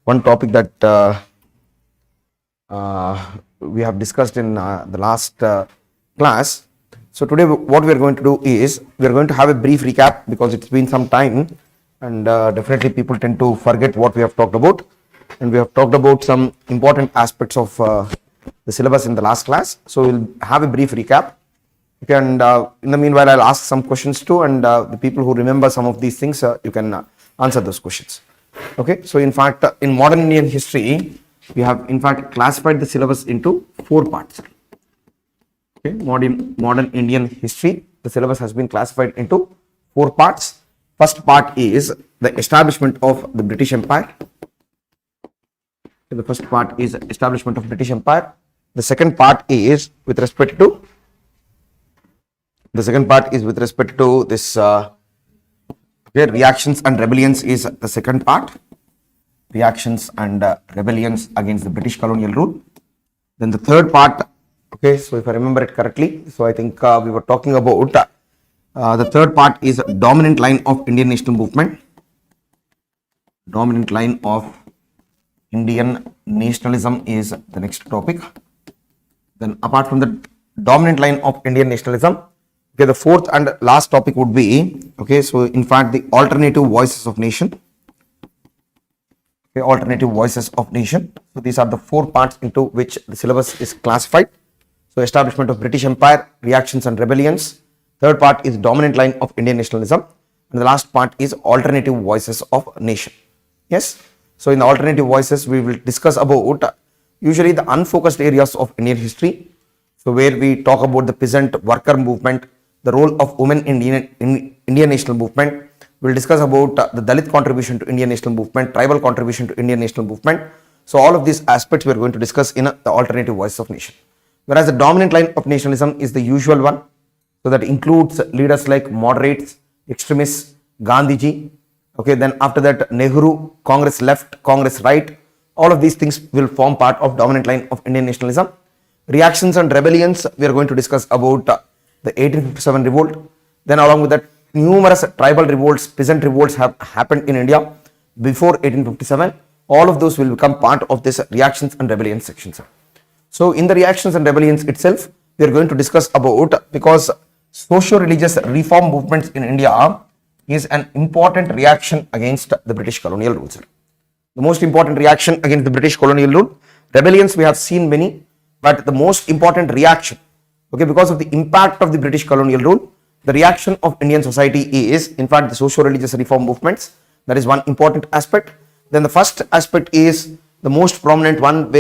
one topic that we have discussed in the last class. So today what we are going to do is we are going to have a brief recap because it's been some time and definitely people tend to forget what we have talked about, and we have talked about some important aspects of the syllabus in the last class. So we'll have a brief recap. Okay, and in the meanwhile I'll ask some questions too, and the people who remember some of these things you can answer those questions. Okay, so in fact in modern Indian history we have in fact classified the syllabus into 4 parts. Okay, modern Indian history, the syllabus has been classified into 4 parts. First part is the establishment of the British Empire. Okay, the first part is establishment of British Empire. The second part is with respect to this reactions and rebellions is the second part. Reactions and rebellions against the British colonial rule. Then the third part, okay, so if I remember it correctly, so I think we were talking about the third part is dominant line of Indian national movement. Dominant line of Indian nationalism is the next topic. Then apart from the dominant line of Indian nationalism, okay, the fourth and last topic would be, okay, so in fact the alternative voices of nation. Okay, alternative voices of nation. So these are the 4 parts into which the syllabus is classified. So establishment of British Empire, reactions and rebellions. Third part is dominant line of Indian nationalism, and the last part is alternative voices of nation. Yes. So in the alternative voices we will discuss about usually the unfocused areas of Indian history. So where we talk about the peasant worker movement, the role of women in Indian national movement. We'll discuss about the Dalit contribution to Indian national movement, tribal contribution to Indian national movement. So all of these aspects we are going to discuss in the alternative voice of nation. Whereas the dominant line of nationalism is the usual one. So that includes leaders like moderates, extremists, Gandhiji. Okay, then after that Nehru, Congress left, Congress right. All of these things will form part of dominant line of Indian nationalism. Reactions and rebellions, we are going to discuss about the 1857 revolt. Then along with that, numerous tribal revolts, peasant revolts have happened in India before 1857. All of those will become part of this reactions and rebellions section. So in the reactions and rebellions itself, we are going to discuss about, because socio-religious reform movements in India is an important reaction against the British colonial rule. The most important reaction against the British colonial rule. Rebellions we have seen many, but the most important reaction, okay, because of the impact of the British colonial rule, the reaction of Indian society is in fact the socio-religious reform movements. That is one important aspect. Then the first aspect is the most prominent one,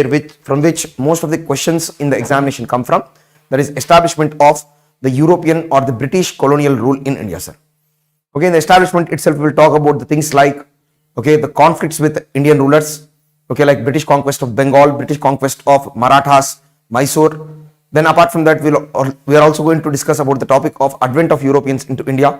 from which most of the questions in the examination come from. That is establishment of the European or the British colonial rule in India, sir. Okay, in the establishment itself we will talk about the things like, okay, the conflicts with Indian rulers, okay, like British conquest of Bengal, British conquest of Marathas, Mysore. Then apart from that we are also going to discuss about the topic of advent of Europeans into India.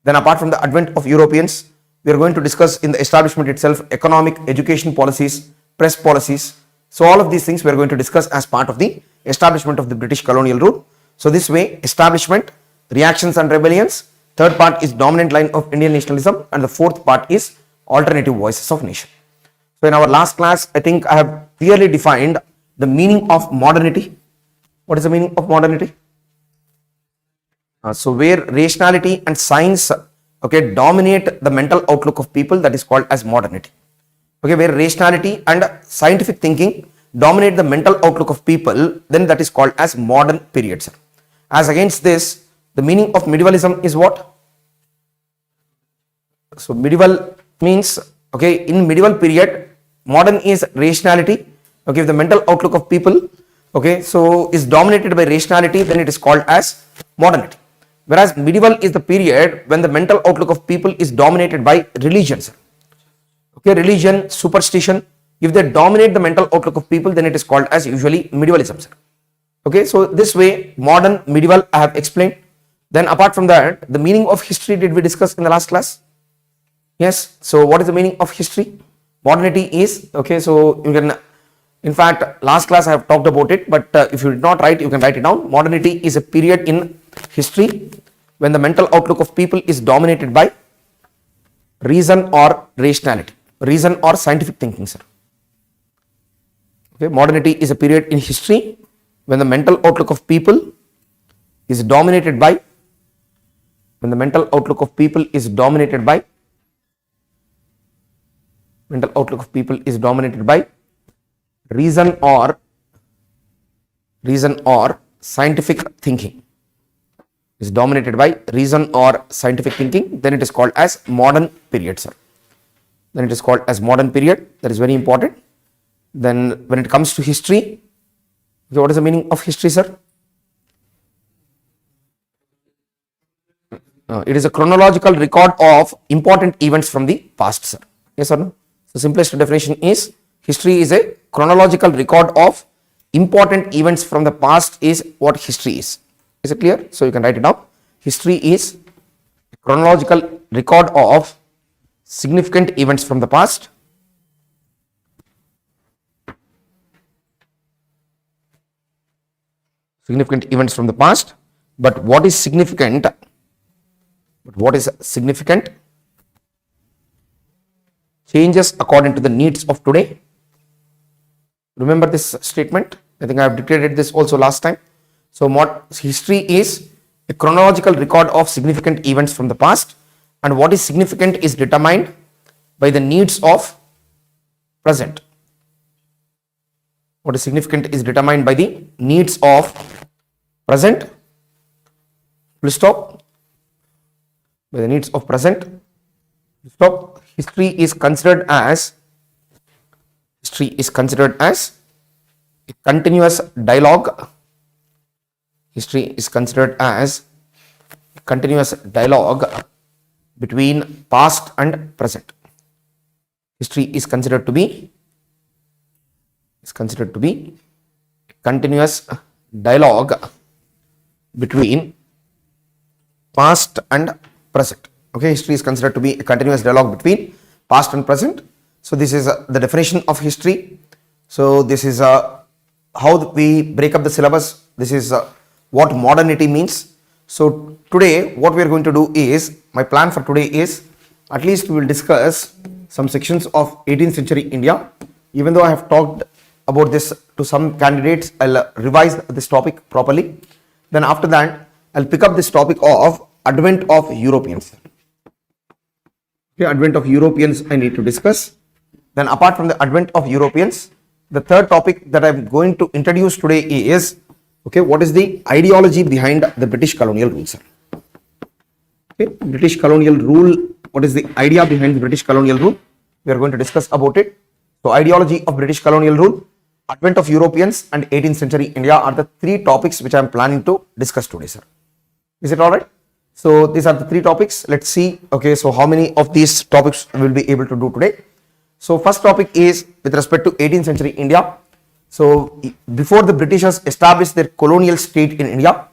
Then apart from the advent of Europeans, we are going to discuss in the establishment itself economic, education policies, press policies. So all of these things we are going to discuss as part of the establishment of the British colonial rule. So this way, establishment, reactions and rebellions. Third part is dominant line of Indian nationalism, and the fourth part is alternative voices of nation. So in our last class, I think I have clearly defined the meaning of modernity. What is the meaning of modernity? So where rationality and science, okay, dominate the mental outlook of people, that is called as modernity. Okay, where rationality and scientific thinking dominate the mental outlook of people, then that is called as modern period, sir. As against this, the meaning of medievalism is what? So medieval means, okay, in medieval period, modern is rationality. Okay, if the mental outlook of people, okay, so is dominated by rationality, then it is called as modernity. Whereas medieval is the period when the mental outlook of people is dominated by religion, sir. Okay, religion, superstition, if they dominate the mental outlook of people, then it is called as usually medievalism, sir. Okay, so this way, modern, medieval I have explained. Then apart from that, the meaning of history did we discuss in the last class? Yes, so what is the meaning of history? Modernity is, okay, so you can, in fact, last class I have talked about it, but if you did not write, you can write it down. Modernity is a period in history when the mental outlook of people is dominated by reason or rationality, reason or scientific thinking, sir. Okay, modernity is a period in history when the mental outlook of people is dominated by mental outlook of people is dominated by reason or scientific thinking. Is dominated by reason or scientific thinking, then it is called as modern period, sir. Then it is called as modern period. That is very important. Then when it comes to history, okay, what is the meaning of history, sir? It is a chronological record of important events from the past, sir. Yes or no? So simplest definition is history is a chronological record of important events from the past is what history is. Is it clear? So you can write it down. History is a chronological record of significant events from the past. But what is significant? Changes according to the needs of today. Remember this statement? I think I have dictated this also last time. So history is a chronological record of significant events from the past, and what is significant is determined by the needs of present. What is significant is determined by the needs of present. Full stop. By the needs of present. Full stop. History is considered as a continuous dialogue. History is considered as a continuous dialogue between past and present. History is considered to be a continuous dialogue between past and present. Okay, history is considered to be a continuous dialogue between past and present. So this is the definition of history. So this is how we break up the syllabus. This is what modernity means. So today what we are going to do is, my plan for today is, at least we will discuss some sections of 18th century India. Even though I have talked about this to some candidates, I'll revise this topic properly. Then after that, I'll pick up this topic of advent of Europeans. Okay, advent of Europeans I need to discuss. Then apart from the advent of Europeans, the third topic that I'm going to introduce today is, okay, what is the ideology behind the British colonial rule, sir? Okay, British colonial rule, what is the idea behind the British colonial rule? We are going to discuss about it. So ideology of British colonial rule, advent of Europeans and 18th century India are the three topics which I am planning to discuss today, sir. Is it all right? So these are the three topics. Let's see, okay, so how many of these topics we will be able to do today. So first topic is with respect to 18th century India. So before the Britishers established their colonial state in India,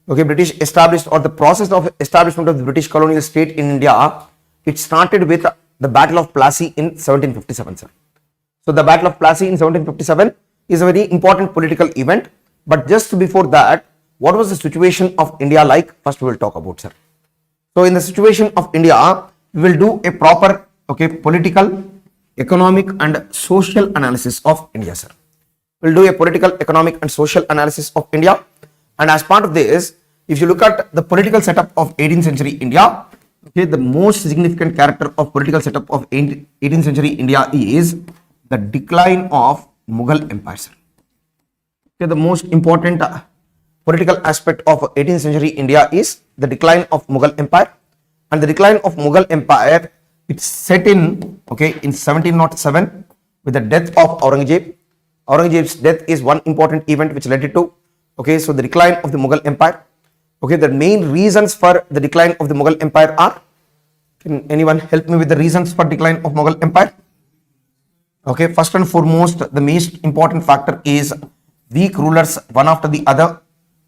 okay, British established, or the process of establishment of the British colonial state in India, it started with the Battle of Plassey in 1757, sir. So the Battle of Plassey in 1757 is a very important political event. But just before that, what was the situation of India like? First we will talk about, sir. So in the situation of India, we will do a proper, okay, political, economic and social analysis of India, sir. We will do a political, economic and social analysis of India. And as part of this, if you look at the political setup of 18th century India, okay, the most significant character of political setup of 18th century India is the decline of Mughal Empire, sir. Okay, the most important political aspect of 18th century India is the decline of Mughal Empire. And the decline of Mughal Empire, it's set in, okay, in 1707 with the death of Aurangzeb. Aurangzeb's death is one important event which led it to, okay, so the decline of the Mughal Empire. Okay, the main reasons for the decline of the Mughal Empire are, can anyone help me with the reasons for decline of Mughal Empire? Okay, first and foremost, the most important factor is weak rulers one after the other.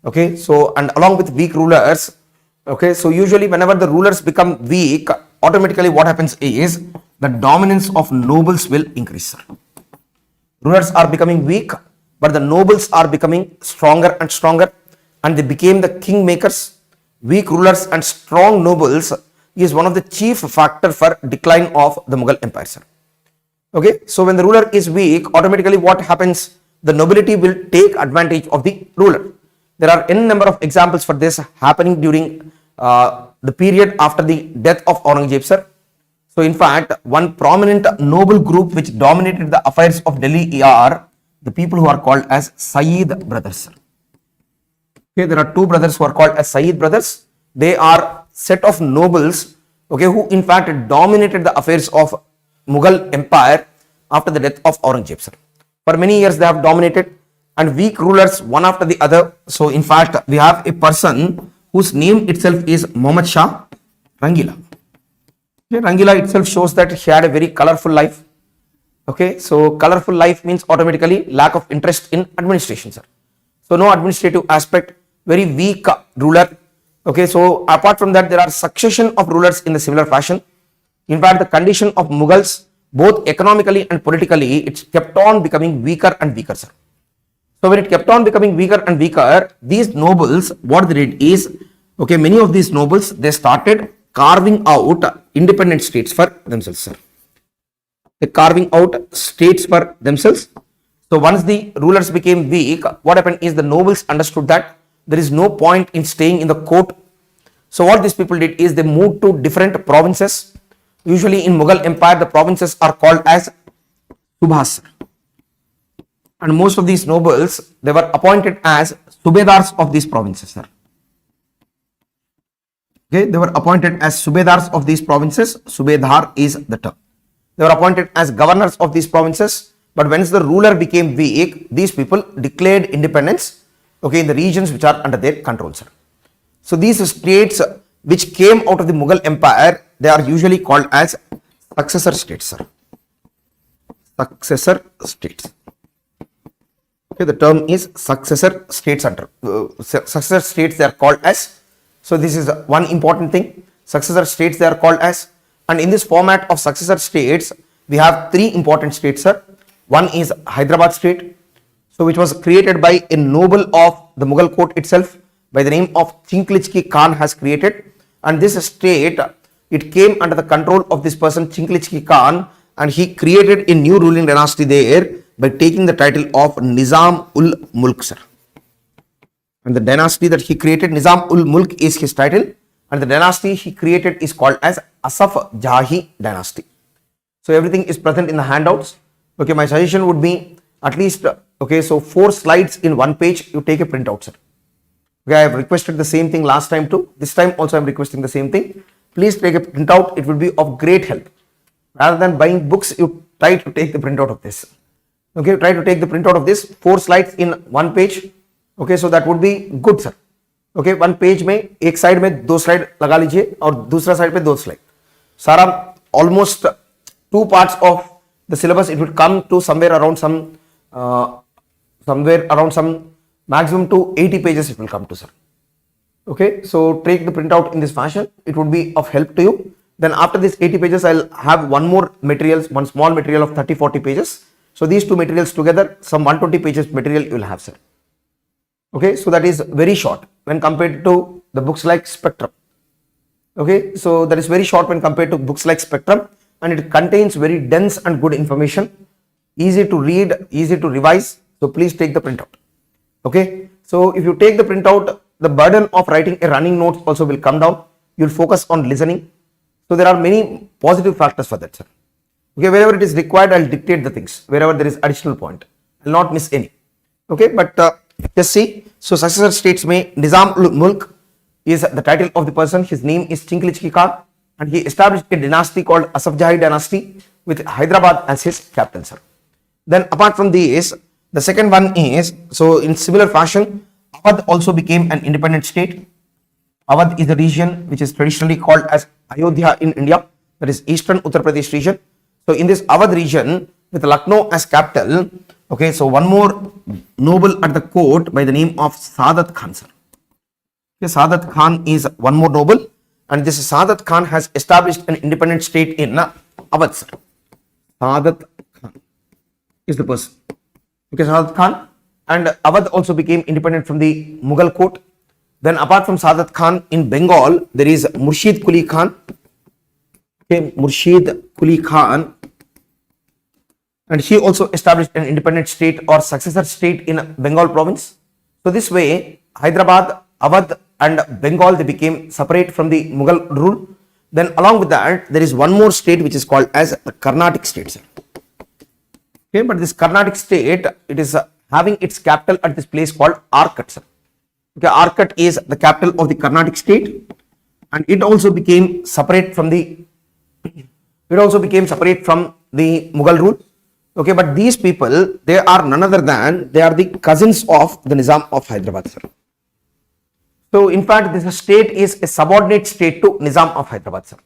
Okay, so and along with weak rulers, okay, so usually whenever the rulers become weak, automatically what happens is the dominance of nobles will increase. Rulers are becoming weak, but the nobles are becoming stronger and stronger, and they became the kingmakers. Weak rulers and strong nobles is one of the chief factor for decline of the Mughal Empire, sir. Okay, so when the ruler is weak, automatically what happens? The nobility will take advantage of the ruler. There are n number of examples for this happening during the period after the death of Aurangzeb, sir. So in fact, one prominent noble group which dominated the affairs of Delhi are the people who are called as Sayyid brothers. Okay, there are two brothers who are called as Sayyid brothers. They are set of nobles, okay, who in fact dominated the affairs of Mughal empire after the death of Aurangzeb, sir. For many years they have dominated, and weak rulers one after the other. So in fact, we have a person whose name itself is Muhammad Shah Rangila. Okay, Rangila itself shows that he had a very colorful life. Okay, so colorful life means automatically lack of interest in administration, sir. So no administrative aspect, very weak ruler. Okay, so apart from that, there are succession of rulers in the similar fashion. In fact, the condition of Mughals, both economically and politically, it kept on becoming weaker and weaker, sir. So when it kept on becoming weaker and weaker, these nobles, what they did is, okay, many of these nobles, they started carving out independent states for themselves, sir. They carving out states for themselves. So once the rulers became weak, what happened is the nobles understood that there is no point in staying in the court. So what these people did is they moved to different provinces. Usually in Mughal empire, the provinces are called as subhas. And most of these nobles, they were appointed as subedars of these provinces, sir. Okay, they were appointed as subedars of these provinces. Subedar is the term. They were appointed as governors of these provinces. But once the ruler became weak, these people declared independence, okay, in the regions which are under their control, sir. So these states which came out of the Mughal empire, they are usually called as successor states, sir. Successor states. Okay, the term is successor states under successor states they are called as. So this is one important thing. Successor states they are called as, and in this format of successor states, we have three important states, sir. One is Hyderabad state, so which was created by a noble of the Mughal court itself by the name of Chinchlichki Khan has created, and this state, it came under the control of this person Chinchlichki Khan, and he created a new ruling dynasty there by taking the title of Nizam ul Mulk, sir. And the dynasty that he created, Nizam ul Mulk, is his title, and the dynasty he created is called as Asaf Jahi dynasty. So everything is present in the handouts. Okay, my suggestion would be at least, okay, so 4 slides in one page, you take a printout, sir. Okay, I have requested the same thing last time too. This time also I am requesting the same thing. Please take a printout. It will be of great help. Rather than buying books, you try to take the printout of this. Okay, try to take the printout of this 4 slides in one page. Okay, so that would be good, sir. Okay, one page में एक side में 2 slide लगा लीजिए और दूसरा side पे 2 slide. सारा almost 2 parts of the syllabus, it would come to somewhere around some maximum to 80 pages it will come to, sir. Okay, so take the printout in this fashion. It would be of help to you. Then after this 80 pages, I'll have one more materials, one small material of 30-40 pages. So these two materials together, some 120 pages material you will have, sir. Okay, so that is very short when compared to the books like Spectrum. Okay, so that is very short when compared to books like Spectrum, and it contains very dense and good information, easy to read, easy to revise. So please take the printout. Okay, so if you take the printout, the burden of writing a running notes also will come down. You will focus on listening. So there are many positive factors for that, sir. Okay, wherever it is required, I'll dictate the things. Wherever there is additional point, I'll not miss any. Okay, but just see. So successor states में Nizam ul Mulk is the title of the person. His name is Chinchlichki Khan, and he established a dynasty called Asafjahi dynasty with Hyderabad as his capital, sir. Then apart from this, the second one is, so in similar fashion, Awadh also became an independent state. Awadh is the region which is traditionally called as Ayodhya in India, that is eastern Uttar Pradesh region. So in this Awadh region with Lucknow as capital, okay, so one more noble at the court by the name of Saadat Khan, sir. Okay, Saadat Khan is one more noble, and this Saadat Khan has established an independent state in Awadh, sir. Saadat Khan is the person. Okay, Saadat Khan, and Awadh also became independent from the Mughal court. Then apart from Saadat Khan, in Bengal, there is Murshid Quli Khan. Okay, Murshid Quli Khan and he also established an independent state or successor state in Bengal province. So this way, Hyderabad, Awadh and Bengal, they became separate from the Mughal rule. Then along with that, there is one more state which is called as the Carnatic state, sir. Okay, but this Carnatic state, it is having its capital at this place called Arcot, sir. Okay, Arcot is the capital of the Carnatic state, and it also became separate from the Mughal rule. Okay, but these people, they are none other than, they are the cousins of the Nizam of Hyderabad, sir. So in fact, this state is a subordinate state to Nizam of Hyderabad, sir.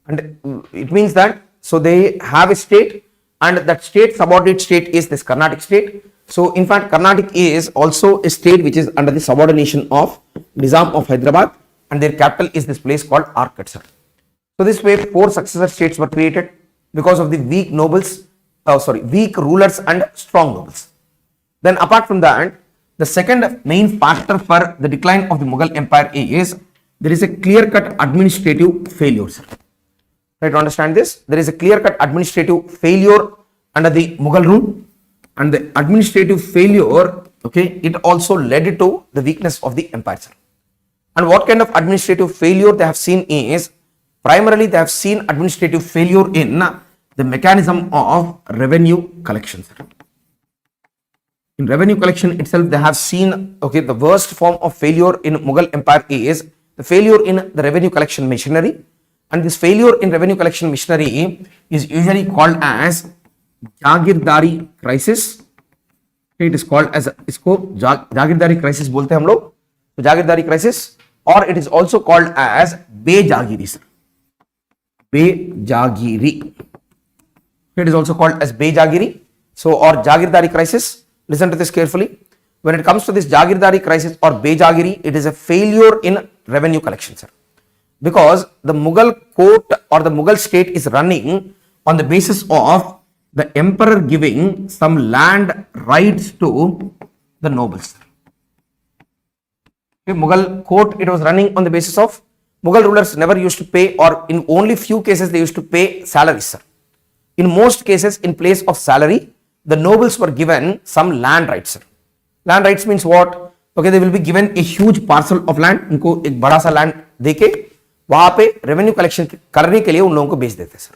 And it means that, so they have a state, and that state, subordinate state, is this Carnatic state. So in fact, Carnatic is also a state which is under the subordination of Nizam of Hyderabad, and their capital is this place called Arcot, sir. So this way, 4 successor states were created because of the weak rulers and strong nobles. Then apart from that, the second main factor for the decline of the Mughal Empire is there is a clear-cut administrative failure, sir. Try to understand this. There is a clear-cut administrative failure under the Mughal rule, and the administrative failure, okay, it also led to the weakness of the empire, sir. And what kind of administrative failure they have seen is, primarily they have seen administrative failure in the mechanism of revenue collection, sir. In revenue collection itself, they have seen, okay, the worst form of failure in Mughal Empire is the failure in the revenue collection machinery. And this failure in revenue collection machinery is usually called as Jagirdari crisis. It is called as Jagirdari crisis bolte hum log. So Jagirdari crisis, or it is also called as Bejagiri, sir. Bejagiri. It is also called as Bejagiri. So, or Jagirdari crisis. Listen to this carefully. When it comes to this Jagirdari crisis or Bejagiri, it is a failure in revenue collection, sir. Because the Mughal court or the Mughal state is running on the basis of the emperor giving some land rights to the nobles. Okay, Mughal court, it was running on the basis of Mughal rulers never used to pay, or in only few cases they used to pay salaries, sir. In most cases, in place of salary, the nobles were given some land rights, sir. Land rights means what? Okay, they will be given a huge parcel of land. उनको एक बड़ा सा land देके वहाँ पे revenue collection करने के लिए उन लोगों को बेच देते, sir.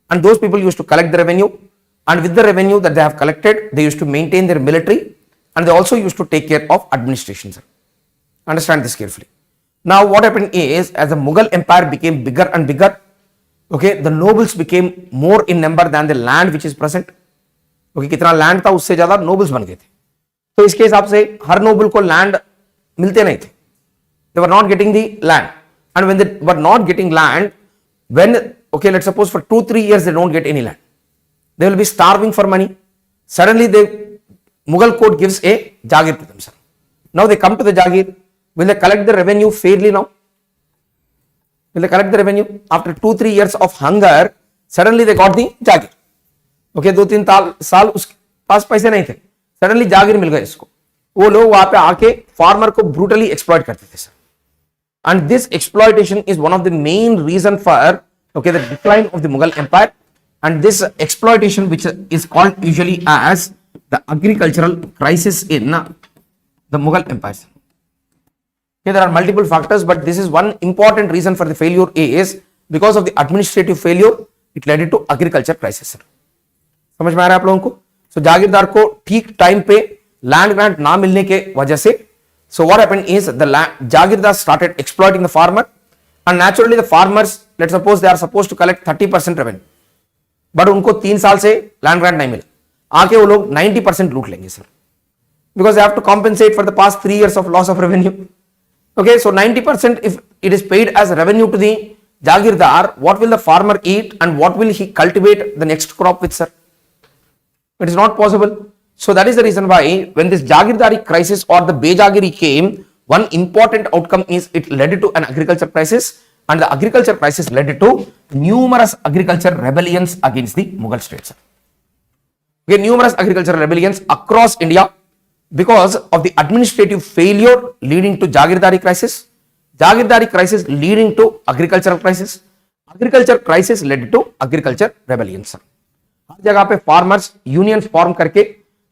And those people used to collect the revenue, and with the revenue that they have collected, they used to maintain their military, and they also used to take care of administration, sir. Understand this carefully. Now, what happened is, as the Mughal Empire became bigger and bigger, okay, the nobles became more in number than the land which is present. Okay, कितना land था उससे ज़्यादा nobles बन गए थे. तो इसके हिसाब से हर noble को land मिलते नहीं थे. They were not getting the land, and when they were not getting land, when, okay, let's suppose for 2-3 years they don't get any land, they will be starving for money. Suddenly, the Mughal court gives a Jagir to them, sir. Now they come to the Jagir. Will they collect the revenue fairly now? Will they collect the revenue? After 2-3 years of hunger, suddenly they got the Jagir. Okay, 2-3 साल उसके पास पैसे नहीं थे. Suddenly Jagir मिल गए इसको. वो लोग वहां पे आके farmer को brutally exploit करते थे, sir. And this exploitation is one of the main reason for, okay, the decline of the Mughal Empire. And this exploitation, which is called usually as the agricultural crisis in the Mughal Empire. Okay, there are multiple factors, but this is one important reason for the failure is because of the administrative failure, it led to agriculture crisis, sir. समझ में आ रहा है आप लोगों को? So जागीरदार को ठीक time पे लैंड ग्रांट ना मिलने के वजह से, so what happened is the Jagirdar started exploiting the farmer, and naturally the farmers, let's suppose they are supposed to collect 30% revenue, but उनको 3 साल से लैंड ग्रांट नहीं मिला, आके वो लोग 90% लूट लेंगे, sir, because they have to compensate for the past 3 years of loss of revenue. Okay, so 90% if it is paid as revenue to the Jagirdar, what will the farmer eat and what will he cultivate the next crop with, sir? It is not possible. So that is the reason why when this Jagirdari crisis or the Bejagiri came, one important outcome is it led to an agriculture crisis, and the agriculture crisis led to numerous agriculture rebellions against the Mughal states. Okay, numerous agricultural rebellions across India because of the administrative failure leading to Jagirdari crisis, Jagirdari crisis leading to agricultural crisis, agriculture crisis led to agriculture rebellions. हर जगह पे farmers unions form करके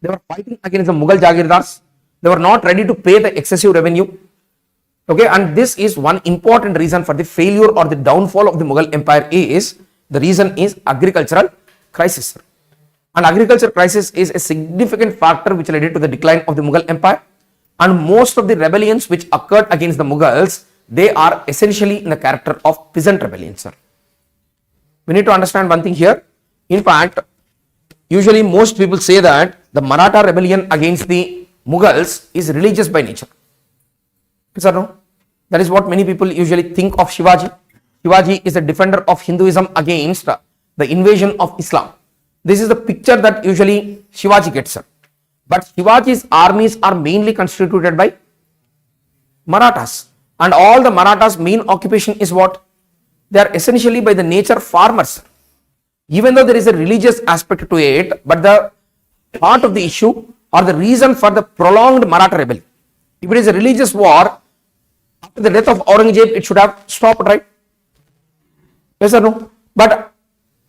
they were fighting against the Mughal Jagirdars. They were not ready to pay the excessive revenue. Okay, and this is one important reason for the failure or the downfall of the Mughal Empire. Is the reason is agricultural crisis, and agriculture crisis is a significant factor which led to the decline of the Mughal Empire. And most of the rebellions which occurred against the Mughals, they are essentially in the character of peasant rebellions, sir. We need to understand one thing here. In fact, usually most people say that the Maratha rebellion against the Mughals is religious by nature. Yes or no? That is what many people usually think of Shivaji. Shivaji is a defender of Hinduism against the invasion of Islam. This is the picture that usually Shivaji gets, sir. But Shivaji's armies are mainly constituted by Marathas, and all the Marathas' main occupation is what? They are essentially by the nature farmers. Even though there is a religious aspect to it, but the part of the issue or the reason for the prolonged Maratha rebellion, if it is a religious war, after the death of Aurangzeb, it should have stopped, right? Yes or no? But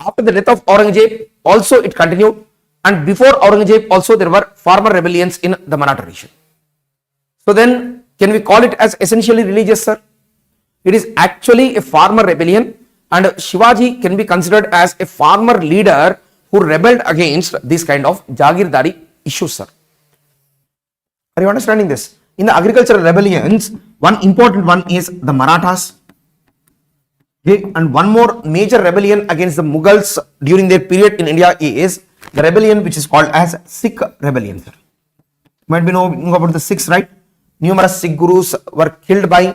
after the death of Aurangzeb, also it continued. And before Aurangzeb also there were farmer rebellions in the Maratha region. So then can we call it as essentially religious, sir? It is actually a farmer rebellion, and Shivaji can be considered as a farmer leader who rebelled against this kind of Jagirdari issues, sir. Are you understanding this? In the agricultural rebellions, one important one is the Marathas. Okay, and one more major rebellion against the Mughals during their period in India is the rebellion which is called as Sikh rebellion. You might be knowing about the Sikhs, right? Numerous Sikh gurus were killed by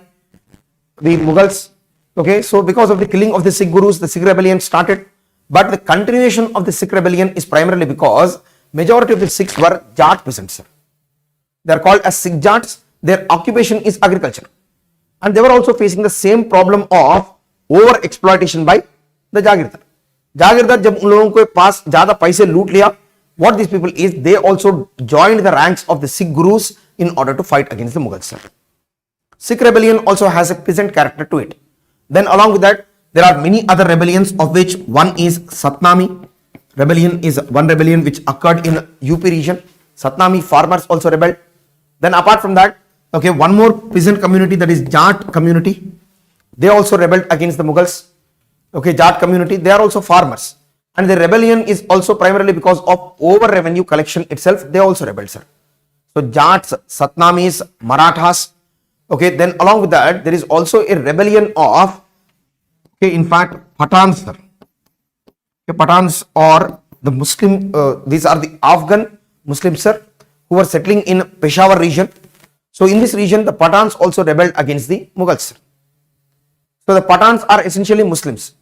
the Mughals. Okay, so because of the killing of the Sikh gurus, the Sikh rebellion started. But the continuation of the Sikh rebellion is primarily because majority of the Sikhs were Jat peasants. They are called as Sikh Jats. Their occupation is agriculture, and they were also facing the same problem of over exploitation by the Jagirdar. जागीरदार जब उन लोगों के पास ज्यादा पैसे लूट लिया, what these people is, they also joined the ranks of the Sikh gurus in order to fight against the Mughals. Sikh rebellion also has a peasant character to it. Then along with that, there are many other rebellions, of which one is Satnami rebellion is one rebellion which occurred in UP region. Satnami farmers also rebelled. Then apart from that, okay, one more peasant community, that is Jat community. They also rebelled against the Mughals. Okay, Jat community, they are also farmers, and the rebellion is also primarily because of over revenue collection itself. They also rebelled, sir. So Jats, Satnamis, Marathas. Okay, then along with that, there is also a rebellion of, okay, in fact, Pathans, sir. Okay, Pathans or the Muslim, these are the Afghan Muslims, sir, who were settling in Peshawar region. So in this region, the Pathans also rebelled against the Mughals, sir. So the Pathans are essentially Muslims.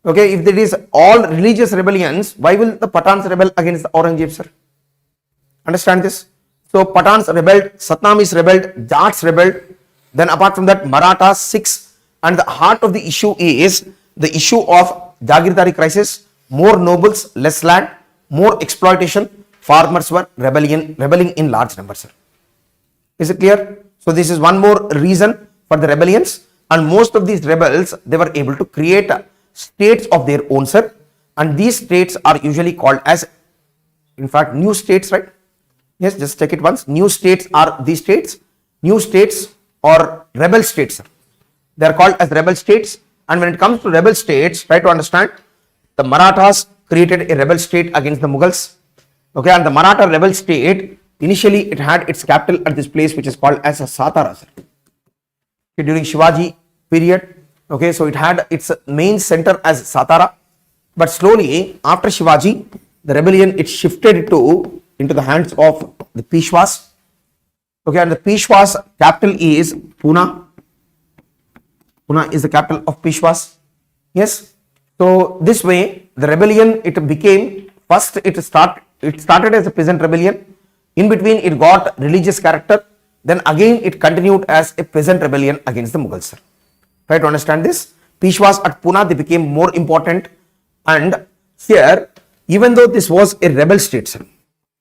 Okay, if there is all religious rebellions, why will the Pathans rebel against the Aurangzeb, sir? Understand this? So Pathans rebelled, Satnamis rebelled, Jats rebelled. Then apart from that, Marathas, Sikhs, and the heart of the issue is the issue of Jagirdari crisis. More nobles, less land, more exploitation. Farmers were rebelling in large numbers, sir. Is it clear? So this is one more reason for the rebellions. And most of these rebels, they were able to create states of their own, sir. And these states are usually called as, in fact, new states, right? Yes, just check it once. New states are these states. New states or rebel states, sir. They are called as rebel states. And when it comes to rebel states, try to understand, the Marathas created a rebel state against the Mughals. Okay, and the Maratha rebel state, initially it had its capital at this place which is called as Satara, sir. Okay, during Shivaji period, okay, so it had its main center as Satara, but slowly after Shivaji, the rebellion, it shifted into the hands of the Peshwas. Okay, and the Peshwas capital is Pune. Pune is the capital of Peshwas. Yes, so this way the rebellion, it became, first it started as a peasant rebellion. In between it got religious character. Then again it continued as a peasant rebellion against the Mughals, sir. Try to understand this. Peshwas at Pune, they became more important, and here, even though this was a rebel state, sir,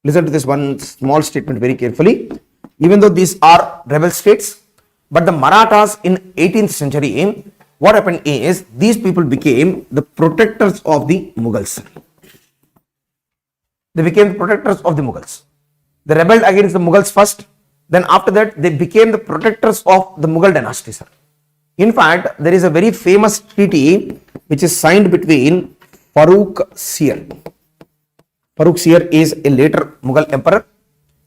listen to this one small statement very carefully. Even though these are rebel states, but the Marathas in 18th century, what happened is these people became the protectors of the Mughals. they became the protectors of the Mughals. They rebelled against the Mughals first, then after that they became the protectors of the Mughal dynasty, sir. In fact, there is a very famous treaty which is signed between Farrukh Sir. Farrukh Sir is a later Mughal emperor,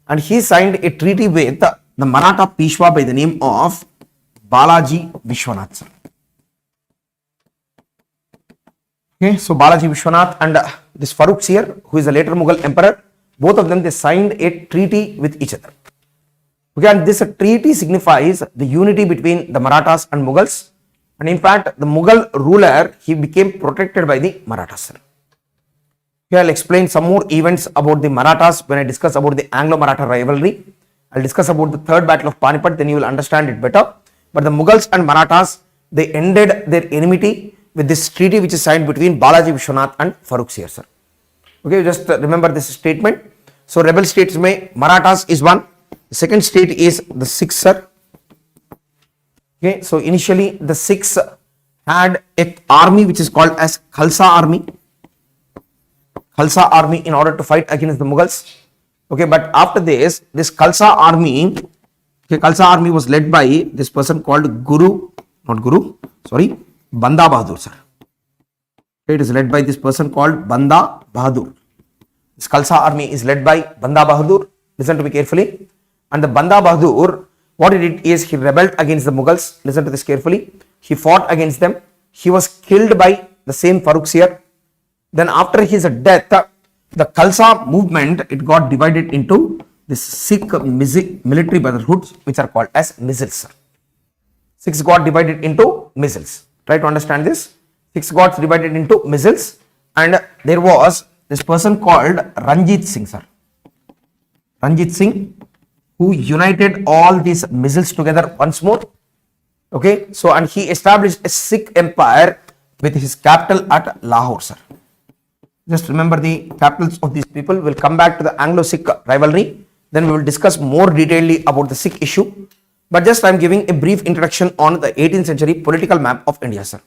and he signed a treaty with the Maratha Peshwa by the name of Balaji Vishwanath, sir. Okay, so Balaji Vishwanath and this Farrukh Sir, who is a later Mughal emperor, both of them, they signed a treaty with each other. Okay, and this treaty signifies the unity between the Marathas and Mughals, and in fact the Mughal ruler, he became protected by the Marathas, sir. Okay, I'll explain some more events about the Marathas when I discuss about the Anglo-Maratha rivalry. I'll discuss about the third battle of Panipat, then you will understand it better. But the Mughals and Marathas, they ended their enmity with this treaty which is signed between Balaji Vishwanath and Farrukh Sir, sir. Okay, just remember this statement. So rebel states mein Marathas is one. The second state is the Sikhs, sir. Okay, so initially the Sikhs had an army which is called as Khalsa army. Khalsa army in order to fight against the Mughals. Okay, but after this Khalsa army, okay, Khalsa army was led by this person called Banda Bahadur, sir. Okay, it is led by this person called Banda Bahadur. This Khalsa army is led by Banda Bahadur. Listen to me carefully. And the Banda Bahadur, what he did is he rebelled against the Mughals. Listen to this carefully. He fought against them. He was killed by the same Farrukh Sir. Then after his death, the Khalsa movement, it got divided into this Sikh military brotherhoods which are called as Mughals. Sikhs got divided into Mughals. Try to understand this. Sikhs got divided into Mughals, and there was this person called Ranjit Singh, sir. Ranjit Singh, who united all these Mughals together once more. Okay, so and he established a Sikh empire with his capital at Lahore, sir. Just remember the capitals of these people. We'll come back to the Anglo-Sikh rivalry. Then we will discuss more detailedly about the Sikh issue. But just I am giving a brief introduction on the 18th century political map of India, sir.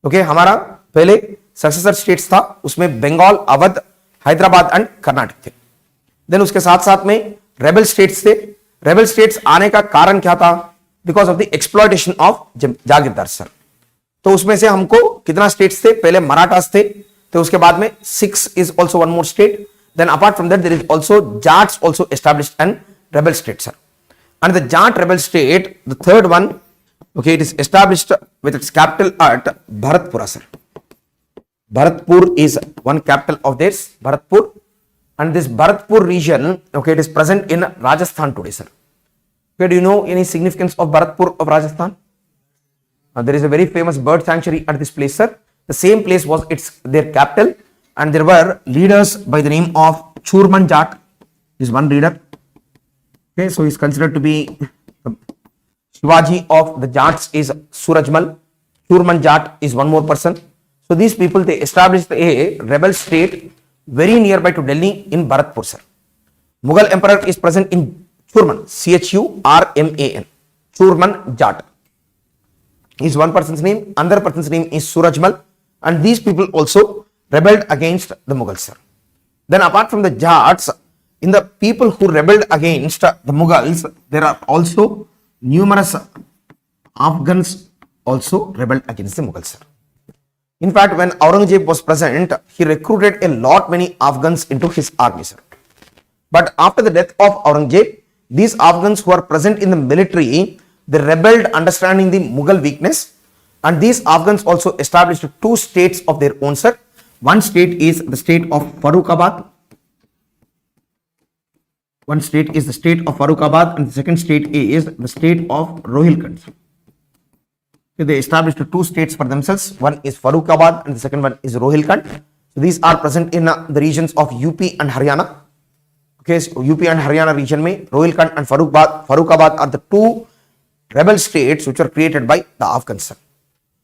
Okay, हमारा पहले successor states था, उसमें Bengal, Awadh, Hyderabad and Karnataka थे. Then उसके साथ साथ में rebel states थे. रेबल स्टेट्स आने का कारण क्या था? Because of the exploitation of jagirdar, sir. तो उसमें से हमको कितना स्टेट्स थे? पहले मराठास थे, तो उसके बाद में six is also one more state. Then apart from that there is also Jats also established and rebel state, sir. And the Jat rebel state, the third one, okay, it is established with its capital at Bharatpura, sir. Bharatpur is one capital of theirs, Bharatpur, and this Bharatpur region, okay, it is present in Rajasthan today, sir. Okay, do you know any significance of Bharatpur of Rajasthan? There is a very famous bird sanctuary at this place, sir. The same place was their capital, and there were leaders by the name of Churman Jat, is one leader. Okay, so he is considered to be Shivaji of the Jats is Surajmal. Churman Jat is one more person. So these people, they established a rebel state very nearby to Delhi in Bharatpur, sir. Mughal emperor is present in Churman, Churman, Churman Jat is one person's name. Another person's name is Surajmal, and these people also rebelled against the Mughals, sir. Then apart from the Jats, in the people who rebelled against the Mughals, there are also numerous Afghans also rebelled against the Mughals, sir. In fact, when Aurangzeb was present, he recruited many Afghans into his army, sir. But after the death of Aurangzeb, these Afghans who are present in the military, they rebelled understanding the Mughal weakness, and these Afghans also established two states of their own, sir. One state is the state of Farrukhabad. One state is the state of Farrukhabad, and the second state is the state of Rohilkhand. So they established two states for themselves. One is Farrukhabad and the second one is Rohilkhand. So these are present in the regions of UP and Haryana. Okay, so UP and Haryana region mein Rohilkhand and Farrukhabad are the two rebel states which were created by the Afghans.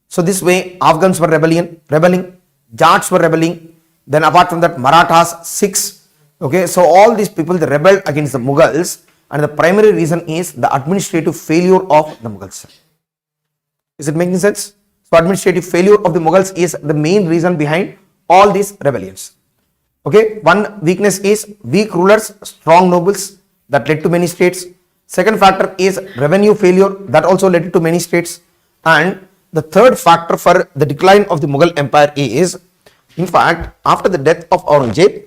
So this way Afghans were rebelling, Jats were rebelling. Then apart from that, Marathas, Sikhs. Okay, so all these people, they rebelled against the Mughals, and the primary reason is the administrative failure of the Mughals. Is it making sense? So administrative failure of the Mughals is the main reason behind all these rebellions. Okay, one weakness is weak rulers, strong nobles that led to many states. Second factor is revenue failure that also led to many states. And the third factor for the decline of the Mughal Empire is, in fact, after the death of Aurangzeb,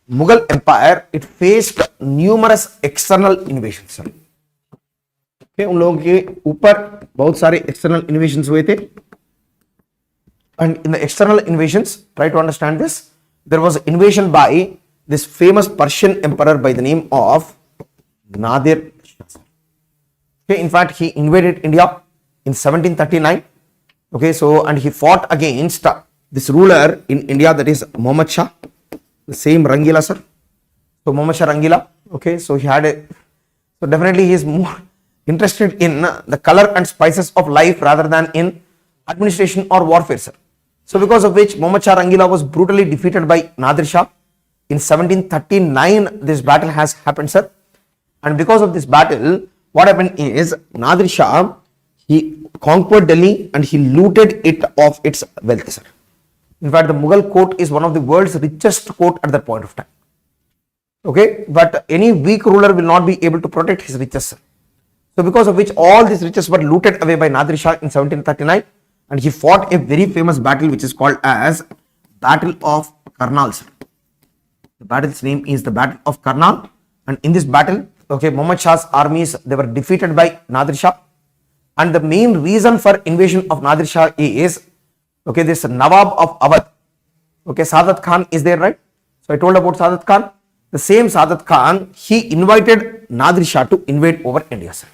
Mughal Empire, it faced numerous external invasions. Okay, उन लोगों के ऊपर बहुत सारे external invasions हुए थे. And in the external invasions, try to understand this. There was invasion by this famous Persian emperor by the name of Nadir Shah. Okay, in fact, he invaded India in 1739. Okay, so and he fought against this ruler in India, that is Muhammad Shah, the same Rangila sir. So Muhammad Shah Rangila. Okay, so he had a, so definitely he is more interested in the color and spices of life rather than in administration or warfare, sir. So because of which Muhammad Shah Rangila was brutally defeated by Nadir Shah in 1739. This battle has happened, sir. And because of this battle, what happened is Nadir Shah, he conquered Delhi and he looted it of its wealth, sir. In fact, the Mughal court is one of the world's richest court at that point of time. Okay, but any weak ruler will not be able to protect his riches, sir. So because of which all these riches were looted away by Nadir Shah in 1739, and he fought a very famous battle which is called as Battle of Karnal, sir. The battle's name is the Battle of Karnal, and in this battle, okay, Muhammad Shah's armies, they were defeated by Nadir Shah, and the main reason for invasion of Nadir Shah is, okay, this Nawab of Awadh, okay, Sadat Khan is there, right? So I told about Sadat Khan. The same Sadat Khan, he invited Nadir Shah to invade over India, sir.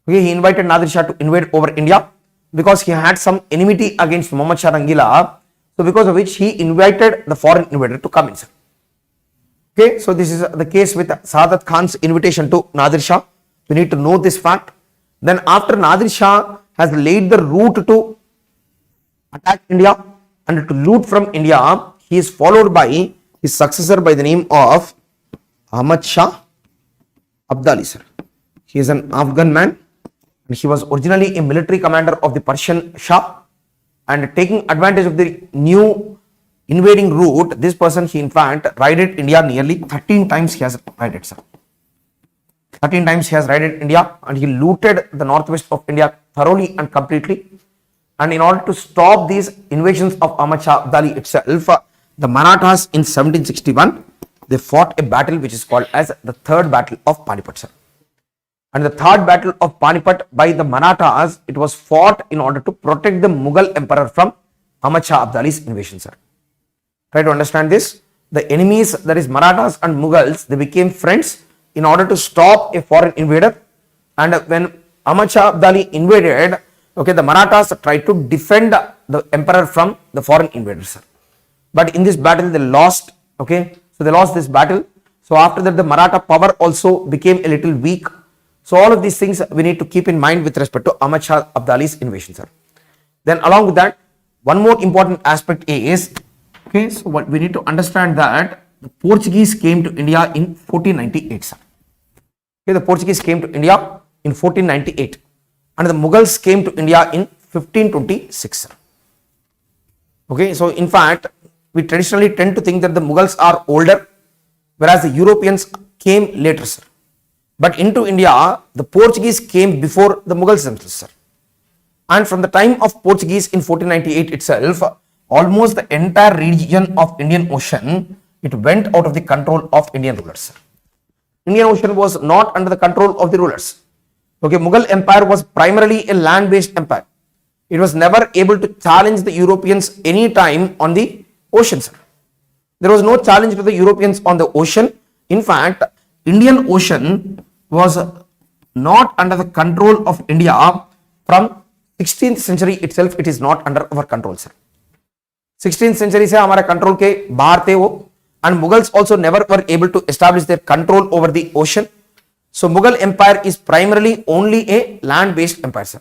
Okay, he invited Nadir Shah to invade over India because he had some enmity against Muhammad Shah Rangila. So because of which he invited the foreign invader to come in, sir. Okay, so this is the case with Sadat Khan's invitation to Nadir Shah. We need to know this fact. Then after Nadir Shah has laid the route to attack India and to loot from India, he is followed by his successor by the name of Ahmad Shah Abdali, sir. He is an Afghan man and he was originally a military commander of the Persian Shah, and taking advantage of the new invading route, this person, he in fact raided India nearly 13 times. He has raided, sir. 13 times he has raided India and he looted the northwest of India thoroughly and completely. And in order to stop these invasions of Ahmad Shah Abdali itself, the Marathas in 1761, they fought a battle which is called as the Third Battle of Panipat, sir. And the Third Battle of Panipat by the Marathas, it was fought in order to protect the Mughal emperor from Ahmad Shah Abdali's invasion, sir. Try to understand this. The enemies, that is Marathas and Mughals, they became friends in order to stop a foreign invader. And when Ahmad Shah Abdali invaded, okay, the Marathas tried to defend the emperor from the foreign invaders, sir. But in this battle they lost. Okay, so they lost this battle. So after that the Maratha power also became a little weak. So all of these things we need to keep in mind with respect to Ahmad Shah Abdali's invasion, sir. Then along with that, one more important aspect is, okay, so what we need to understand that the Portuguese came to India in 1498, sir. Okay, the Portuguese came to India in 1498 and the Mughals came to India in 1526, sir. Okay, so in fact, we traditionally tend to think that the Mughals are older, whereas the Europeans came later, sir. But into India, the Portuguese came before the Mughals themselves, sir. And from the time of Portuguese in 1498 itself, almost the entire region of Indian Ocean, it went out of the control of Indian rulers, sir. Indian Ocean was not under the control of the rulers. Okay, Mughal Empire was primarily a land-based empire. It was never able to challenge the Europeans any time on the ocean, sir. There was no challenge to the Europeans on the ocean. In fact, Indian Ocean was not under the control of India from 16th century itself. It is not under our control, sir. 16th century से हमारा control के बाहर थे वो, and Mughals also never were able to establish their control over the ocean. So Mughal Empire is primarily only a land-based empire, sir.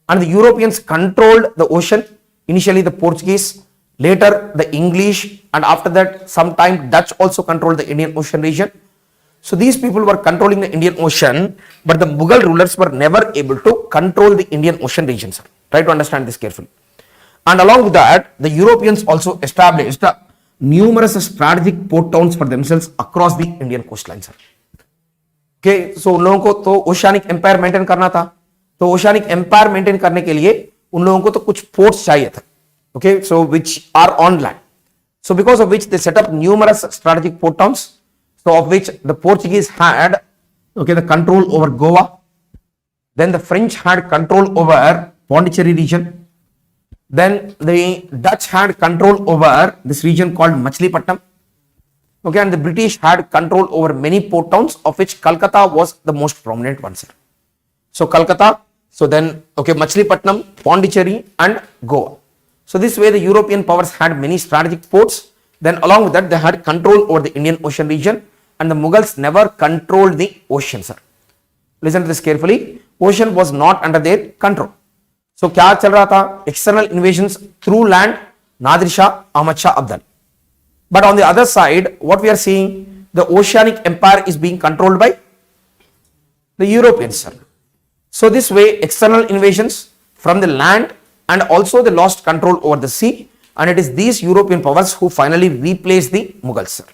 And the Europeans controlled the ocean. Initially the Portuguese, later the English, and after that sometime Dutch also controlled the Indian Ocean region. So these people were controlling the Indian Ocean, but the Mughal rulers were never able to control the Indian Ocean region, sir. Try to understand this carefully. And along with that, the Europeans also established numerous strategic port towns for themselves across the Indian coastline, sir. Okay, so उन लोगों को तो oceanic empire maintain करना था, तो oceanic empire maintain करने के लिए उन लोगों को तो कुछ पोर्ट्स चाहिए था. Okay, so which are on land. So because of which they set up numerous strategic port towns. So of which the Portuguese had, okay, the control over Goa. Then the French had control over Pondicherry region. Then the Dutch had control over this region called Machilipatnam. Okay, and the British had control over many port towns, of which Calcutta was the most prominent one, sir. So Calcutta, so then, okay, Machilipatnam, Pondicherry and Goa. So this way the European powers had many strategic ports. Then along with that they had control over the Indian Ocean region, and the Mughals never controlled the ocean, sir. Listen to this carefully. Ocean was not under their control. So क्या चल रहा था? External invasions through land, Nadir Shah, Ahmad Shah Abdal. But on the other side, what we are seeing, the Oceanic Empire is being controlled by the Europeans, sir. So this way, external invasions from the land and also they lost control over the sea, and it is these European powers who finally replaced the Mughals, sir.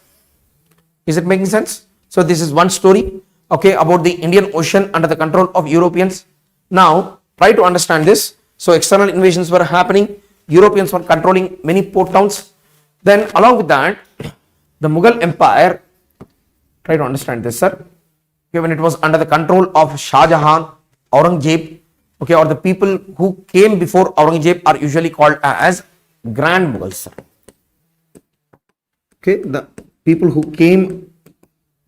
Is it making sense? So this is one story, okay, about the Indian Ocean under the control of Europeans. Now, try to understand this. So external invasions were happening, Europeans were controlling many port towns. Then along with that, the Mughal Empire, try to understand this, sir. Okay, when it was under the control of Shah Jahan, Aurangzeb, okay, or the people who came before Aurangzeb are usually called as Grand Mughals, sir. Okay, the people who came,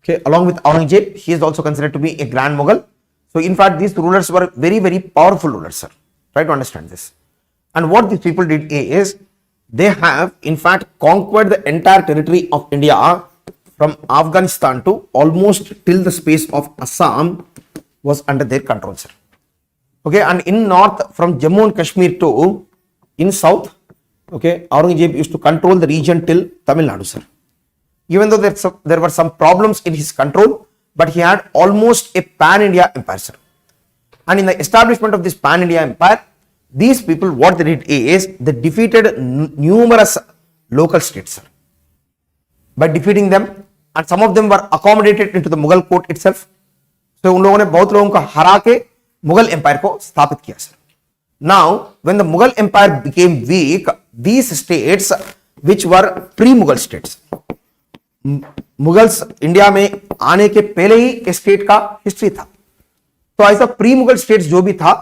okay, along with Aurangzeb, he is also considered to be a Grand Mughal. So in fact, these rulers were very, very powerful rulers, sir. Try to understand this. And what these people did is, they have in fact conquered the entire territory of India from Afghanistan to almost till the space of Assam was under their control, sir. Okay, and in north from Jammu and Kashmir to in south, okay, Aurangzeb used to control the region till Tamil Nadu, sir. Even though there were some problems in his control, but he had almost a pan-India empire, sir. And in the establishment of this pan-India empire, these people, what they did is, they defeated numerous local states, sir. By defeating them, and some of them were accommodated into the Mughal court itself. So उन लोगों ने बहुत लोगों को हरा के Mughal empire को स्थापित किया, sir. Now, when the Mughal empire became weak, these states which were pre-Mughal states, Mughals India में आने के पहले ही स्टेट का हिस्ट्री था, तो ऐसा प्री मुगल स्टेट्स जो भी था,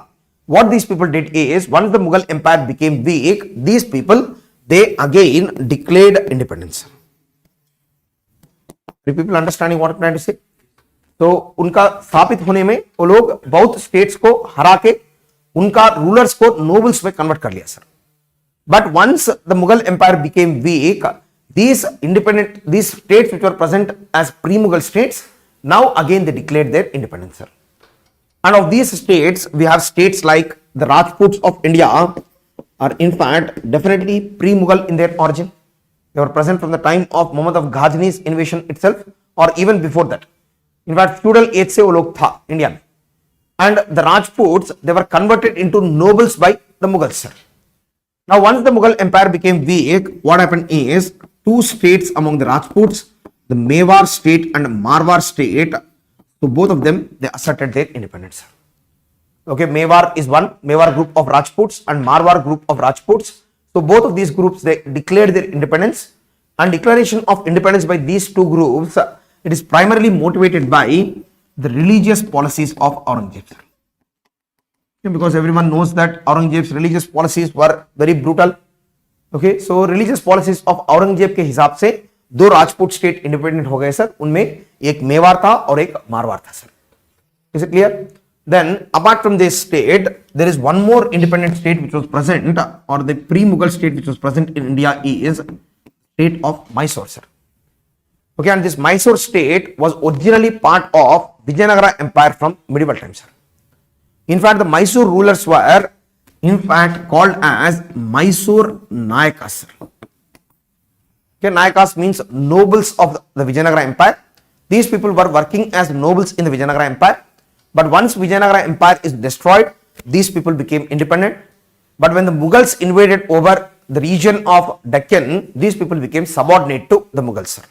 what these people did is, once the Mughal empire became weak, these people, they again declared independence. Are people understanding what I'm trying to say? तो उनका स्थापित होने में वो लोग बहुत स्टेट्स को हरा के उनका रूलर्स को नोबल्स में कन्वर्ट कर लिया, sir. But once the Mughal empire became weak, these states which were present as pre-Mughal states, now again they declared their independence, sir. And of these states, we have states like the Rajputs of India are in fact definitely pre-Mughal in their origin. They were present from the time of Muhammad of Ghazni's invasion itself, or even before that. In fact, feudal age se wo log tha India mein. And the Rajputs, they were converted into nobles by the Mughals, sir. Now, once the Mughal empire became weak, what happened is, two states among the Rajputs, the Mewar state and Marwar state, so both of them, they asserted their independence. Okay, Mewar is one, Mewar group of Rajputs and Marwar group of Rajputs. So both of these groups, they declared their independence, and declaration of independence by these two groups, it is primarily motivated by the religious policies of Aurangzeb. Because everyone knows that Aurangzeb's religious policies were very brutal. Okay, so religious policies of Aurangzeb के हिसाब से दो Rajput state independent हो गए, sir. उनमें एक मेवाड़ था और एक मारवाड़ था, sir. Is it clear? Then apart from this state, there is one more independent state which was present, or the pre-Mughal state which was present in India is state of Mysore, sir. Okay, and this Mysore state was originally part of Vijayanagara Empire from medieval times, sir. In fact, the Mysore rulers were in fact called as Mysore Nayakas, sir. Okay, Nayakas means nobles of the Vijayanagara Empire. These people were working as nobles in the Vijayanagara Empire. But once Vijayanagara Empire is destroyed, these people became independent. But when the Mughals invaded over the region of Deccan, these people became subordinate to the Mughals, sir.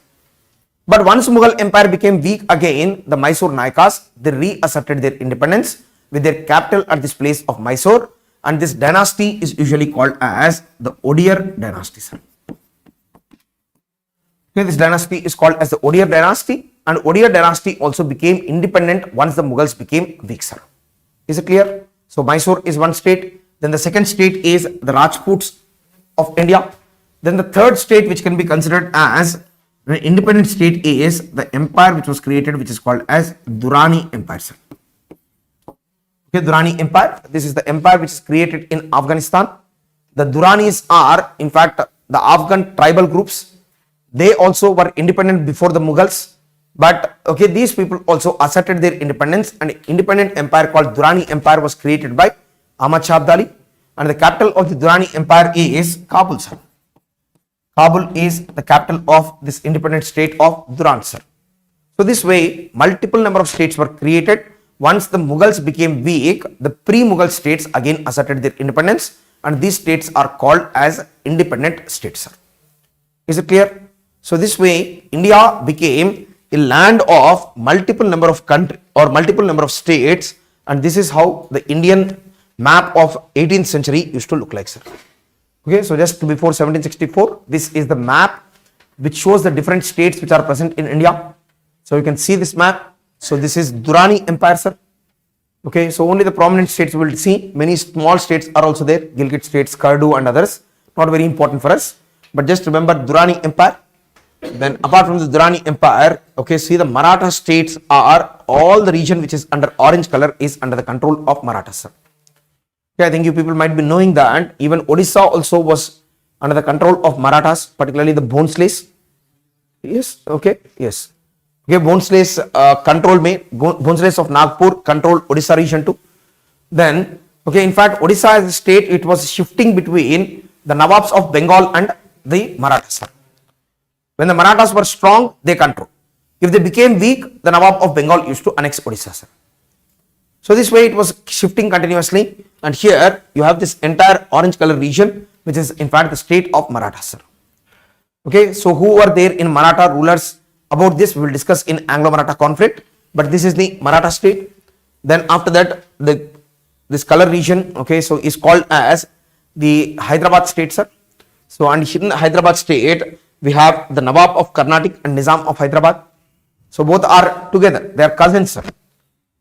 But once Mughal empire became weak again, the Mysore Nayakas, they reasserted their independence with their capital at this place of Mysore, and this dynasty is usually called as the Odir dynasty, sir. Okay, this dynasty is called as the Odir dynasty, and Odir dynasty also became independent once the Mughals became weak, sir. Is it clear? So Mysore is one state, then the second state is the Rajputs of India, then the third state which can be considered as an independent state is the empire which was created, which is called as Durrani Empire, sir. Okay, Durrani Empire, this is the empire which is created in Afghanistan. The Durranis are in fact the Afghan tribal groups. They also were independent before the Mughals, but okay, these people also asserted their independence, and an independent empire called Durrani Empire was created by Ahmad Shah Abdali, and the capital of the Durrani Empire is Kabul, sir. Kabul is the capital of this independent state of Durran, sir. So this way, multiple number of states were created. Once the Mughals became weak, the pre-Mughal states again asserted their independence, and these states are called as independent states, sir. Is it clear? So this way, India became a land of multiple number of country or multiple number of states, and this is how the Indian map of 18th century used to look like, sir. Okay, so just before 1764, this is the map which shows the different states which are present in India. So you can see this map. So this is Durrani Empire, sir. Okay, so only the prominent states we will see. Many small states are also there, Gilgit states, Kardu and others. Not very important for us, but just remember Durrani Empire. Then apart from the Durrani Empire, okay, see the Maratha states are all the region which is under orange color is under the control of Marathas, sir. Okay, I think you people might be knowing that even Odisha also was under the control of Marathas, particularly the Bhonsles. Yes, okay, yes. Okay, Bhonsles Bhonsles of Nagpur controlled Odisha region too. Then, okay, in fact, Odisha as a state, it was shifting between the Nawabs of Bengal and the Marathas. When the Marathas were strong, they controlled. If they became weak, the Nawab of Bengal used to annex Odisha, sir. So this way it was shifting continuously, and here you have this entire orange color region, which is in fact the state of Marathas, sir. Okay, so who were there in Maratha rulers? About this we will discuss in Anglo-Maratha conflict, but this is the Maratha state. Then after that, this color region, okay, so is called as the Hyderabad state, sir. So and in Hyderabad state, we have the Nawab of Carnatic and Nizam of Hyderabad. So both are together, they are cousins, sir.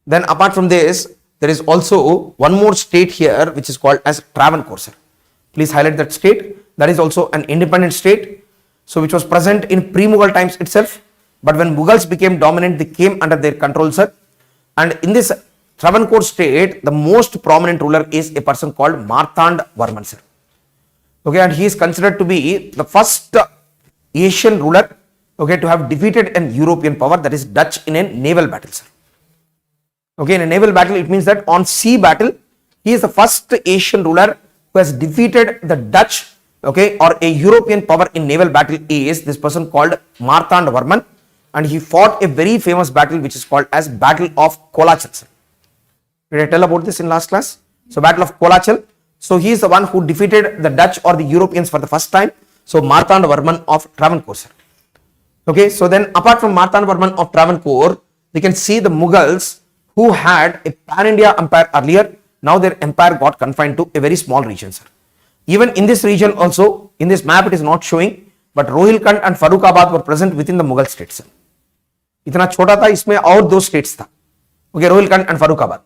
Then apart from this, there is also one more state here which is called as Travancore, sir. Please highlight that state. That is also an independent state, so which was present in pre-Mughal times itself. But when Mughals became dominant, they came under their control, sir. And in this Travancore state, the most prominent ruler is a person called Marthand Varman, sir. Okay, and he is considered to be the first Asian ruler, okay, to have defeated an European power, that is Dutch, in a naval battle, sir. Okay, in a naval battle, it means that on sea battle, he is the first Asian ruler who has defeated the Dutch, okay, or a European power in naval battle is this person called Marthand Varman, and he fought a very famous battle which is called as Battle of Kolachal, sir. Did I tell about this in last class? So Battle of Kolachal. So he is the one who defeated the Dutch or the Europeans for the first time. So Marthand Varman of Travancore, sir. Okay, so then apart from Marthand Varman of Travancore, we can see the Mughals who had a pan-India empire earlier. Now their empire got confined to a very small region, sir. Even in this region also, in this map it is not showing, but Rohilkhand and Farrukhabad were present within the Mughal states, sir. इतना छोटा था, इसमें और दो states था, okay, Rohilkhand and Farrukhabad.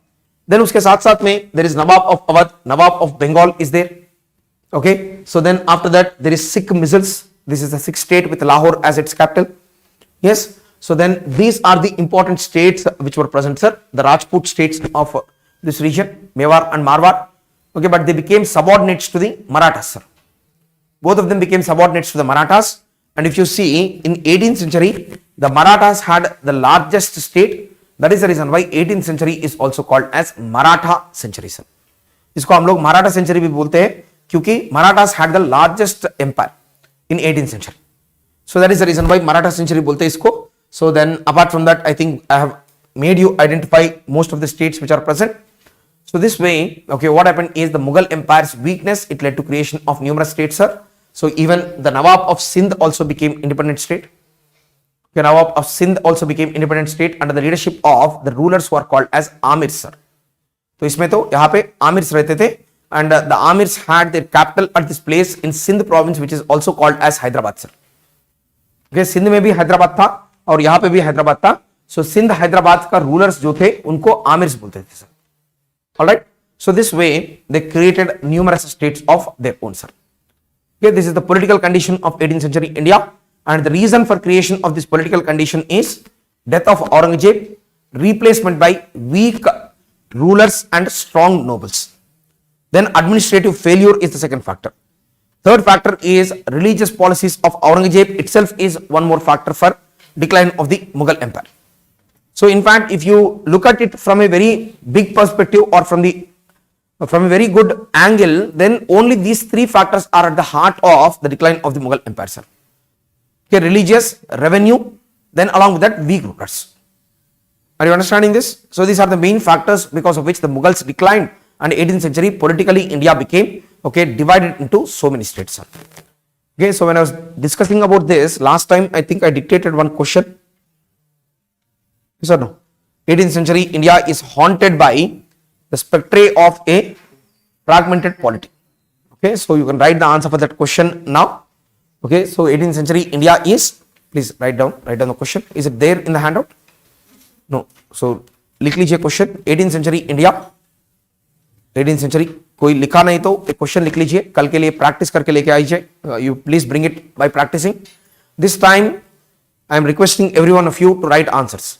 Then उसके साथ साथ में there is Nawab of Awadh, Nawab of Bengal is there. Okay, so then after that there is Sikh misls. This is the sixth state with Lahore as its capital. Yes, so then these are the important states which were present, sir, the Rajput states of this region, Mewar and Marwar. Okay, but they became subordinates to the Marathas, sir. Both of them became subordinates to the Marathas. And if you see, in 18th century, the Marathas had the largest state. That is the reason why 18th century is also called as Maratha century, sir. इसको हम लोग Maratha century भी बोलते हैं क्योंकि Marathas had the largest empire in 18th century. So that is the reason why Maratha century बोलते हैं इसको. So then apart from that, I think I have made you identify most of the states which are present. So this way, okay, what happened is the Mughal Empire's weakness, it led to creation of numerous states, sir. So even the Nawab of Sindh also became independent state. Okay, Nawab of Sindh also became independent state under the leadership of the rulers who are called as Amirs, sir. तो इसमें तो यहाँ पे आमिर्स रहते थे and the Amirs had their capital at this place in Sindh province which is also called as Hyderabad, sir. Okay, Sindh में भी हैदराबाद था और यहाँ पे भी हैदराबाद था. So सिंध हैदराबाद का रूलर्स जो थे उनको आमिर्स बोलते थे, sir. All right. So this way they created numerous states of their own, sir. Okay, this is the political condition of 18th century India, and the reason for creation of this political condition is death of Aurangzeb, replacement by weak rulers and strong nobles. Then administrative failure is the second factor. Third factor is religious policies of Aurangzeb itself is one more factor for decline of the Mughal Empire. So in fact, if you look at it from a very big perspective or from a very good angle, then only these three factors are at the heart of the decline of the Mughal Empire, sir. Okay, religious, revenue, then along with that weak rulers. Are you understanding this? So these are the main factors because of which the Mughals declined and 18th century politically India became, okay, divided into so many states, sir. Okay, so when I was discussing about this last time, I think I dictated one question. Yes or no? 18th century India is haunted by the spectre of a fragmented polity. Okay, so you can write the answer for that question now. Okay, so 18th century India is, please write down the question. Is it there in the handout? No. So लिख लीजिए question. 18th century India, 18th century कोई लिखा नहीं तो एक question लिख लीजिए, कल के लिए प्रैक्टिस करके लेके आइए. You please bring it by practicing. This time I am requesting every one of you to write answers.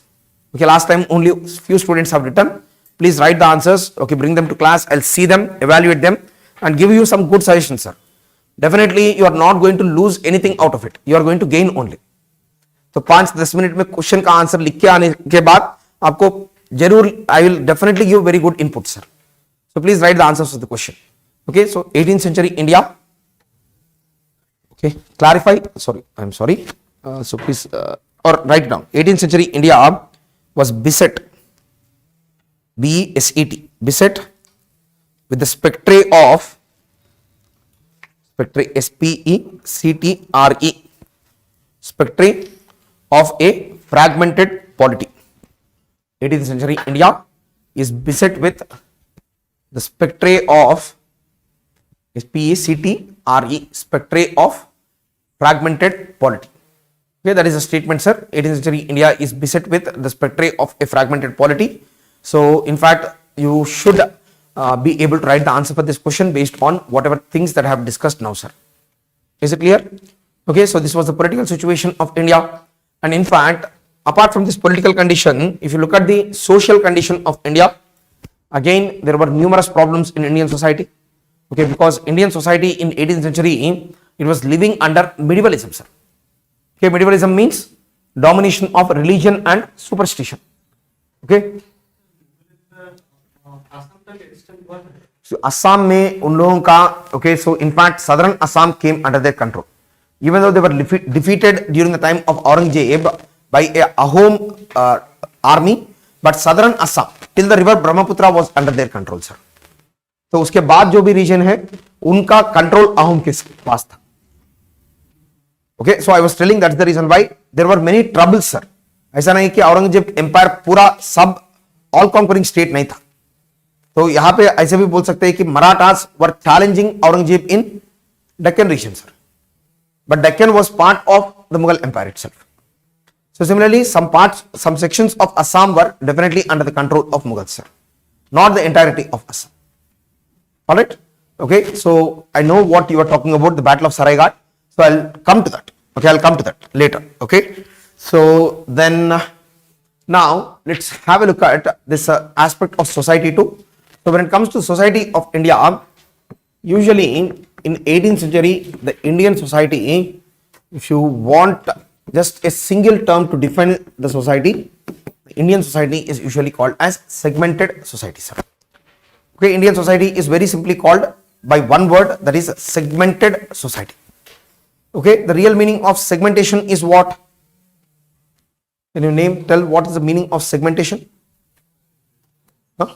Okay, last time only few students have written. Please write the answers. Okay, bring them to class. I'll see them, evaluate them, and give you some good suggestions, sir. Definitely, you are not going to lose anything out of it. You are going to gain only. तो 5-10 minute में question का answer लिख के आने के बाद आपको जरूर I will definitely give very good input, sir. So please write the answers of the question. Okay, so 18th century India. Okay, clarify. Sorry, I'm sorry. So please or write down. 18th century India was beset, B-E-S-E-T, beset with the spectre of S-P-E-C-T-R-E, spectre of a fragmented polity. 18th century India is beset with the spectre of S-P-E-C-T-R-E, spectre of fragmented polity. Okay, that is a statement, sir. 18th century India is beset with the spectre of a fragmented polity. So in fact, you should be able to write the answer for this question based on whatever things that I have discussed now, sir. Is it clear? Okay, so this was the political situation of India. And in fact, apart from this political condition, if you look at the social condition of India, again, there were numerous problems in Indian society. Okay, because Indian society in 18th century, it was living under medievalism, sir. Okay, medievalism means domination of religion and superstition. Okay. So Assam में उन लोगों का, okay, so in fact southern Assam came under their control, even though they were defeated during the time of Aurangzeb by a Ahom army, but southern Assam till the river Brahmaputra was under their control, sir. तो उसके बाद जो भी reason है उनका control Ahom के पास था. Okay, so I was telling that's the reason why there were many troubles, sir. ऐसा नहीं कि औरंगजेब एम्पायर पूरा सब ऑल कॉन्करिंग स्टेट नहीं था. तो यहां पे ऐसे भी बोल सकते हैं कि Marathas were challenging Aurangzeb in Deccan region, sir, but Deccan was part of the Mughal Empire itself. So similarly, some sections of Assam were definitely under the control of Mughals, sir, not the entirety of Assam. All right. Okay, so I know what you are talking about, the Battle of Saraighat. So I'll come to that. Okay, I'll come to that later. Okay, so then now let's have a look at this aspect of society too. So when it comes to society of India, usually in 18th century, the Indian society, if you want just a single term to define the society, the Indian society is usually called as segmented society, sir. Okay, Indian society is very simply called by one word, that is segmented society. Okay, the real meaning of segmentation is what? Can you tell what is the meaning of segmentation? Huh?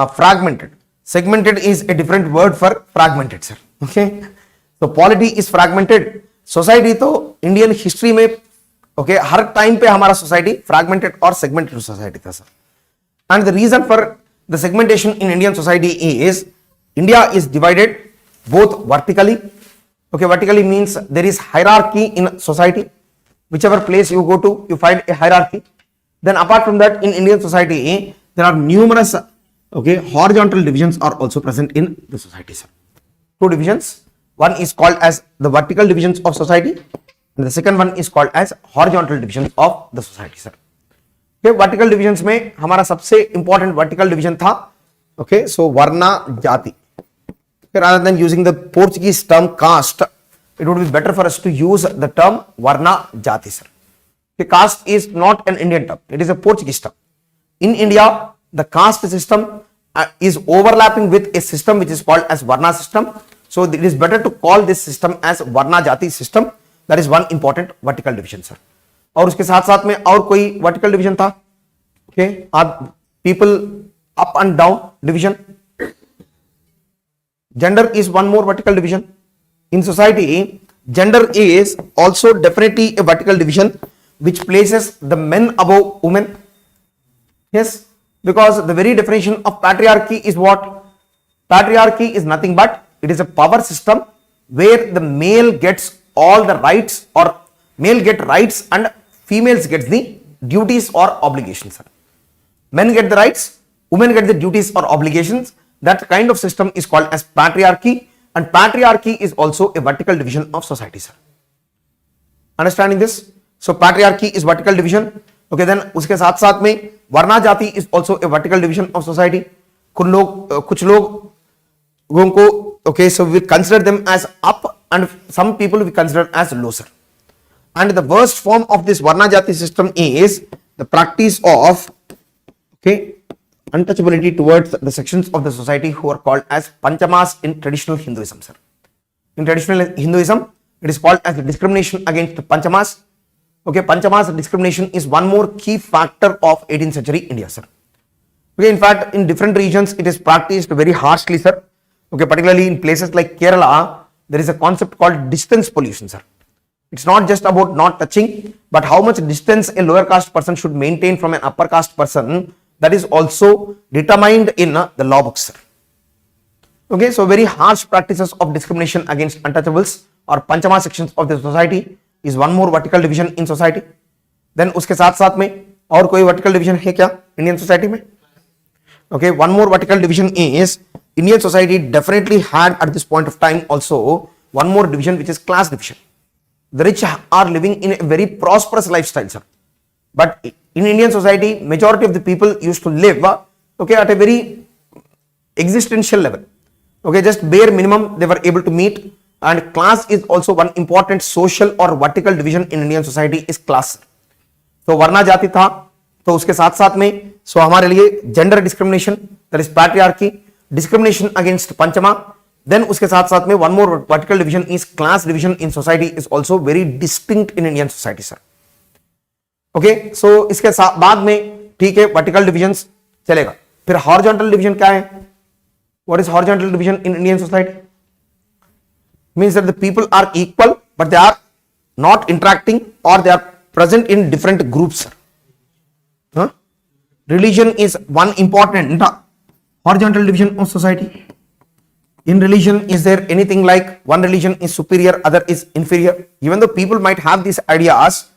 Fragmented. Segmented is a different word for fragmented, sir. Okay. So polity is fragmented. Society तो Indian history में okay हर time पे हमारा society fragmented और segmented society था, sir. And the reason for the segmentation in Indian society is India is divided both vertically. Okay, vertically means there is hierarchy in society. Whichever place you go to, you find a hierarchy. Then apart from that, in Indian society, there are numerous horizontal divisions are also present in the society, sir. Two divisions. One is called as the vertical divisions of society, and the second one is called as horizontal divisions of the society, sir. Okay, vertical divisions में हमारा सबसे important vertical division था, okay, so varna jati. Okay, rather than using the Portuguese term caste, it would be better for us to use the term varna jati, sir. Okay, caste is not an Indian term; it is a Portuguese term. In India, the caste system is overlapping with a system which is called as varna system. So it is better to call this system as varna jati system. That is one important vertical division, sir. और उसके साथ साथ में और कोई vertical division था, okay, people up and down division. Gender is one more vertical division in society. Gender is also definitely A vertical division which places the men above women. Yes, because the very definition of patriarchy is what? Patriarchy is nothing but it is a power system where the male gets all the rights, or male get rights and females gets the duties or obligations. Men get the rights, women get the duties or obligations. That kind of system is called as patriarchy, and patriarchy is also a vertical division of society, sir. Understanding this? So patriarchy is vertical division. Okay, then उसके साथ साथ में वर्णा जाति is also a vertical division of society. कुछ लोगों को okay, so we consider them as up, and some people we consider as low, sir. And the worst form of this varna jati system is the practice of untouchability towards the sections of the society who are called as panchamas in traditional Hinduism, sir. In traditional Hinduism, it is called as the discrimination against the panchamas. Okay, panchamas discrimination is one more key factor of 18th century India, sir. Okay, in fact, in different regions, it is practiced very harshly, sir. Okay, particularly in places like Kerala, there is a concept called distance pollution, sir. It's not just about not touching, but how much distance a lower caste person should maintain from an upper caste person. That is also determined in the law books, sir. Okay, so very harsh practices of discrimination against untouchables or panchama sections of the society is one more vertical division in society. Then उसके साथ साथ में और कोई vertical division है क्या Indian society में? Okay, one more vertical division is Indian society definitely had at this point of time also one more division, which is class division. The rich are living in a very prosperous lifestyle, sir. But in Indian society, majority of the people used to live okay, at a very existential level. Okay, just bare minimum they were able to meet. And class is also one important social or vertical division in Indian society is class. So varna jati था, तो उसके साथ साथ में so हमारे लिए gender discrimination, that is patriarchy, discrimination against panchama. Then उसके साथ साथ में one more vertical division is class division in society is also very distinct in Indian society, sir. Okay, so इसके बाद में ठीक है vertical divisions चलेगा. फिर horizontal division क्या है? What is horizontal division in Indian society? Means that the people are equal, but they are not interacting, or they are present in different groups. Huh? Religion is one important horizontal division of society. In religion, is there anything like one religion is superior, other is inferior? Even though people might have these ideas,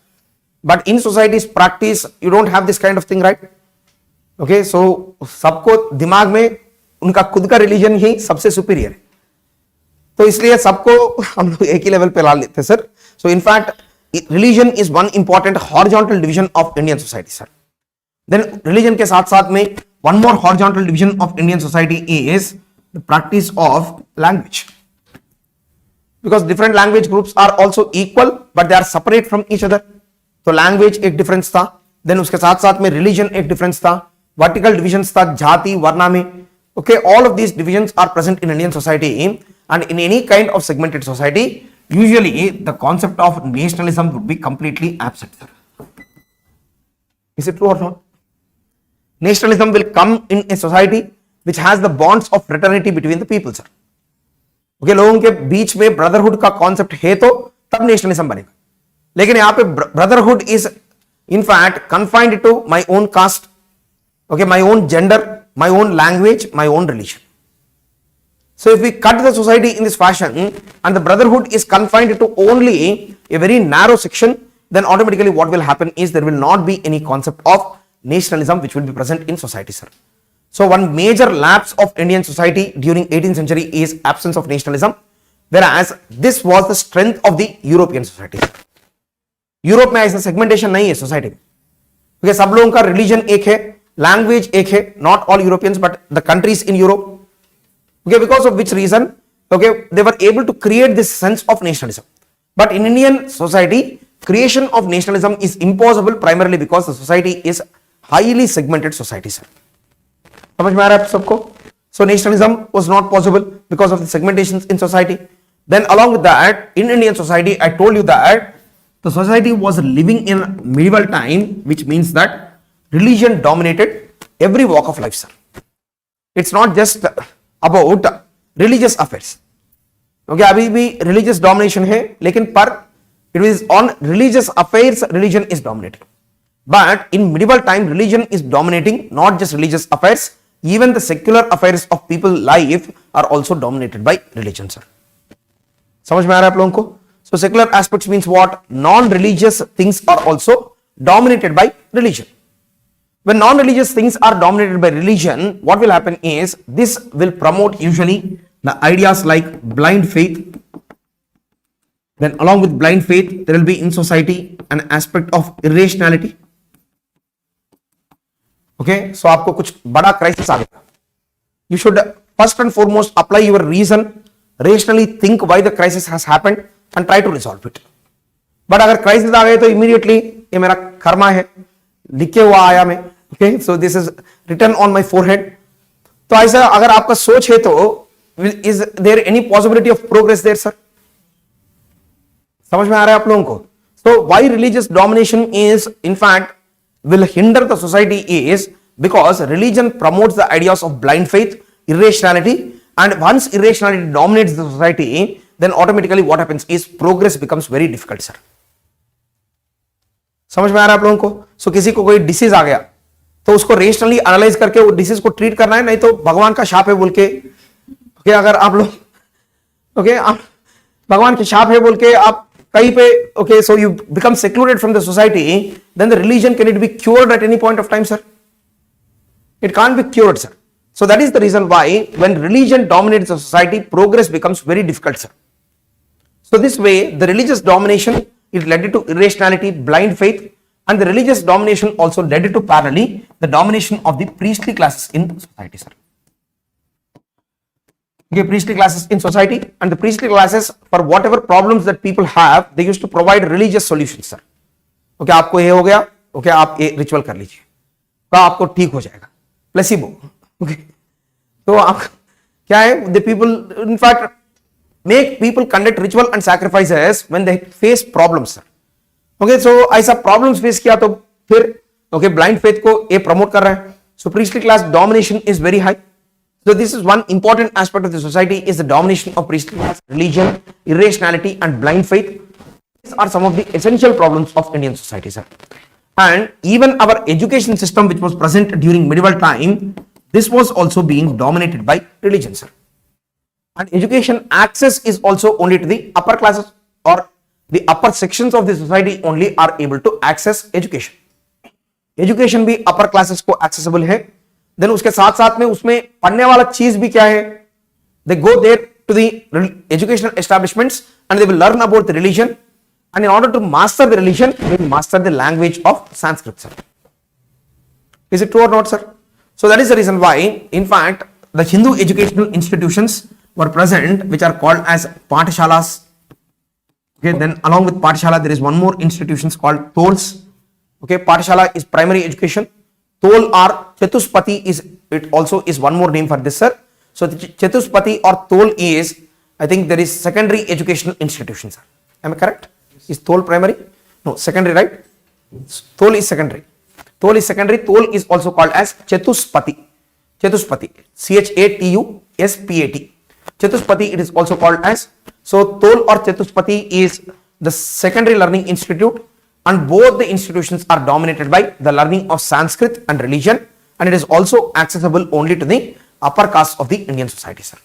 but in society's practice, you don't have this kind of thing, right? Okay, so सबको दिमाग में उनका खुद का religion ही सबसे superior है. तो इसलिए सबको हम लोग एक ही लेवल पे ला लेते हैं, sir. So in fact religion is one important horizontal division of Indian society, sir. Then religion के साथ साथ में one more horizontal division of Indian society is the practice of language. Because different language groups are also equal, but they are separate from each other. तो language एक difference था. Then उसके साथ साथ में रिलीजन एक डिफरेंस था. Vertical division था जाति वर्णा में. Okay, all of these divisions are present in Indian society, and in any kind of segmented society, usually the concept of nationalism would be completely absent, sir. Is it true or not? Nationalism will come in a society which has the bonds of fraternity between the people, sir. Okay, लोगों के बीच में brotherhood का concept है तो तब nationalism बनेगा. लेकिन यहाँ पे brotherhood is in fact confined to my own caste, okay, my own gender, my own language, my own religion. So if we cut the society in this fashion and the brotherhood is confined to only a very narrow section, then automatically what will happen is there will not be any concept of nationalism which will be present in society, sir. So one major lapse of Indian society during 18th century is absence of nationalism, whereas this was the strength of the European society. Europe में ऐसा segmentation नहीं है society में, क्योंकि सब लोगों का religion एक है, लैंग्वेज एक है, not all Europeans but the countries in Europe. Okay, because of which reason, okay, they were able to create this sense of nationalism. But in Indian society, creation of nationalism is impossible primarily because the society is highly segmented society, sir. समझ में आ रहा है आप सबको? So nationalism was not possible because of the segmentations in society. Then along with that, in Indian society, I told you that the society was living in medieval time, which means that religion dominated every walk of life, sir. It's not just about religious affairs. Okay, अभी भी religious domination है, लेकिन पर it is on religious affairs, religion is dominating. But in medieval time, religion is dominating not just religious affairs, even the secular affairs of people's life are also dominated by religion, sir. समझ में आ रहा है आप लोगों को? So secular aspects means what? Non-religious things are also dominated by religion. When non-religious things are dominated by religion, what will happen is this will promote usually the ideas like blind faith. Then along with blind faith, there will be in society an aspect of irrationality. Okay, so आपको कुछ बड़ा crisis आ गया. You should first and foremost apply your reason, rationally think why the crisis has happened and try to resolve it. But अगर crisis आ गए तो immediately ये मेरा कर्मा है, लिखे हुआ आया मैं, okay, so this is written on my forehead. तो ऐसा अगर आपका सोच है तो is there any possibility of progress there, sir? समझ में आ रहा है आप लोगों को? So why religious domination is in fact will hinder the society is because religion promotes the ideas of blind faith, irrationality, and once irrationality dominates the society, then automatically what happens is progress becomes very difficult, sir. समझ में आ रहा है आप लोगों को? सो किसी को कोई डिसीज आ गया तो उसको रेशनली एनालाइज करके वो डिसीज को ट्रीट करना है, नहीं तो भगवान का शाप है बोल के, ओके, अगर आप लोग ओके आप भगवान के शाप है बोल के आप कहीं पे, okay, so you become secluded from the society, then the religion can it be cured at any point of time, sir? It can't be cured, sir. So that is the reason why when religion dominates the society, progress becomes very difficult, sir. So this way, the religious domination, it led to irrationality, blind faith, and the religious domination also led to parallelly the domination of the priestly classes in society, sir. Okay, priestly classes in society, and the priestly classes, for whatever problems that people have, they used to provide religious solutions, sir. Okay, आपको ये हो गया, okay, आप ये ritual कर लीजिए, तो आपको ठीक हो जाएगा, प्लेसिबो. Okay, तो आप क्या है, the people in fact make people conduct ritual and sacrifices when they face problems, sir. Okay, so ऐसा problems face किया तो फिर okay blind faith को ये promote कर रहा है. So priestly class domination is very high. So this is one important aspect of the society is the domination of priestly class, religion, irrationality, and blind faith. These are some of the essential problems of Indian society, sir. And even our education system, which was present during medieval time, this was also being dominated by religion, sir. And education access is also only to the upper classes, or the upper sections of the society only are able to access education. Education भी upper classes को accessible है. Then उसके साथ साथ में उसमें पढ़ने वाला चीज भी क्या है? They go there to the educational establishments and they will learn about the religion. And in order to master the religion, they will master the language of Sanskrit, sir. Is it true or not, sir? So that is the reason why, in fact, the Hindu educational institutions were present, which are called as Pathshalas. Okay, then along with Pathshala, there is one more institutions called Tols. Okay, Pathshala is primary education. Tol or Chatuspati is, it also is one more name for this, sir. So the Chatuspati or Tol is, I think there is secondary educational institutions, sir. Am I correct? Is Tol primary? No, secondary, right? Tol is secondary. Tol is secondary. Tol is also called as Chatuspati. Chatuspati, Chattuspati. Chatuspati it is also called as. So Tol or Chatuspati is the secondary learning institute, and both the institutions are dominated by the learning of Sanskrit and religion, and it is also accessible only to the upper caste of the Indian society, sir.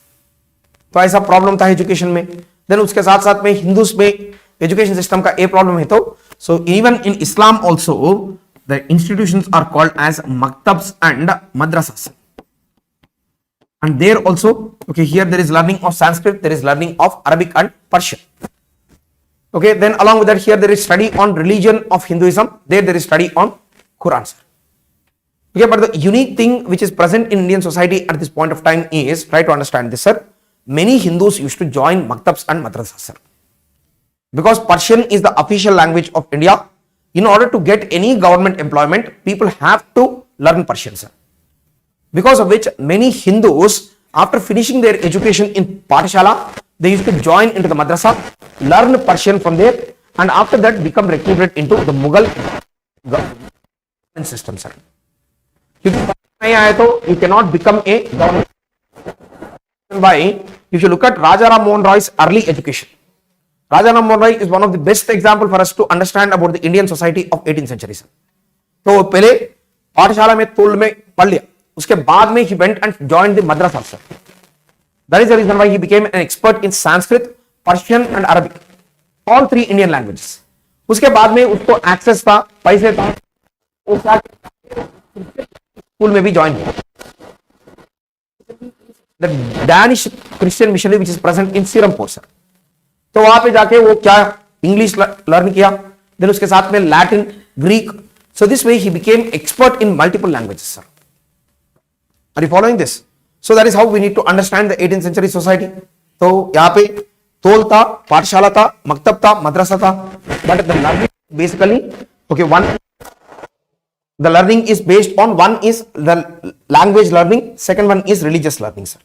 तो ऐसा problem था education में. Then उसके साथ साथ में Hindus में education system का ए प्रॉब्लम है. तो so even in Islam also the institutions are called as maktabs and madrasas. And there also, okay, here there is learning of Sanskrit, there is learning of Arabic and Persian. Okay, then along with that, here there is study on religion of Hinduism, there is study on Quran, sir. Okay, but the unique thing which is present in Indian society at this point of time is, try to understand this, sir, many Hindus used to join maktabs and madrasas, sir. Because Persian is the official language of India, in order to get any government employment, people have to learn Persian, sir. Because of which many Hindus, after finishing their education in Pathshala, they used to join into the madrasa, learn Persian from there, and after that become recruited into the Mughal government system, sir. You cannot become a government. Why? If you look at Raja Ram Mohan Roy's early education, Raja Ram Mohan Roy is one of the best example for us to understand about the Indian society of 18th century, sir. तो पहले पाठशाला में तोल में पढ़ लिया, उसके बाद में he went and joined the madrasa, sir. That is the reason why he became an expert in Sanskrit, Persian and Arabic, all three Indian languages. उसके बाद में उसको एक्सेस था, पैसे था, वो क्या स्कूल में भी ज्वाइन किया. The Danish Christian missionary which is present in Sirampur, sir. तो वहां पे जाके वो क्या इंग्लिश लर्न किया, देन उसके साथ में Latin, Greek. So this way he became expert in multiple languages, sir. Are you following this? So that is how we need to understand the 18th century society. तो यहाँ पे तोल था, पाठशाला था, मकतब था, मद्रसा था, but the learning basically, okay, the learning is based on, one is the language learning, second one is religious learning, sir.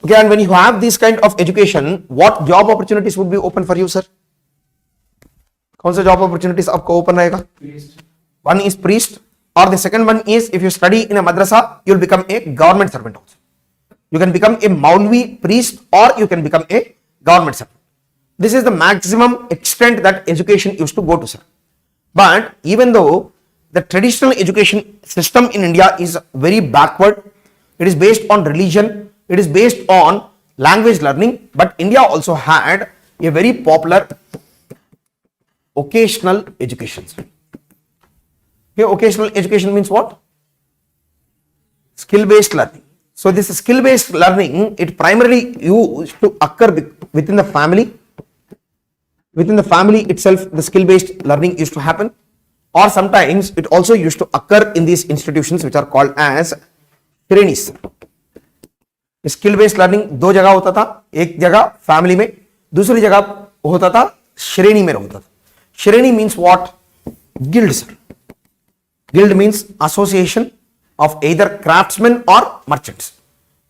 Okay, and when you have this kind of education, what job opportunities would be open for you, sir? कौन सा job opportunities आपको open रहेगा? One is priest, or the second one is if you study in a madrasa, you'll become a government servant also. You can become a Maulvi priest, or you can become a government servant. This is the maximum extent that education used to go to, sir. But even though the traditional education system in India is very backward, it is based on religion, it is based on language learning, but India also had a very popular occasional education. Here, occasional education means what? Skill-based learning. So this skill-based learning, it primarily used to occur within the family. Within the family itself, the skill-based learning used to happen, or sometimes it also used to occur in these institutions which are called as trainees. Skill based learning दो जगह होता था, एक जगह family में, दूसरी जगह होता था श्रेणी में होता था. श्रेणी means what? Guild, sir. Guild means association of either craftsmen or merchants.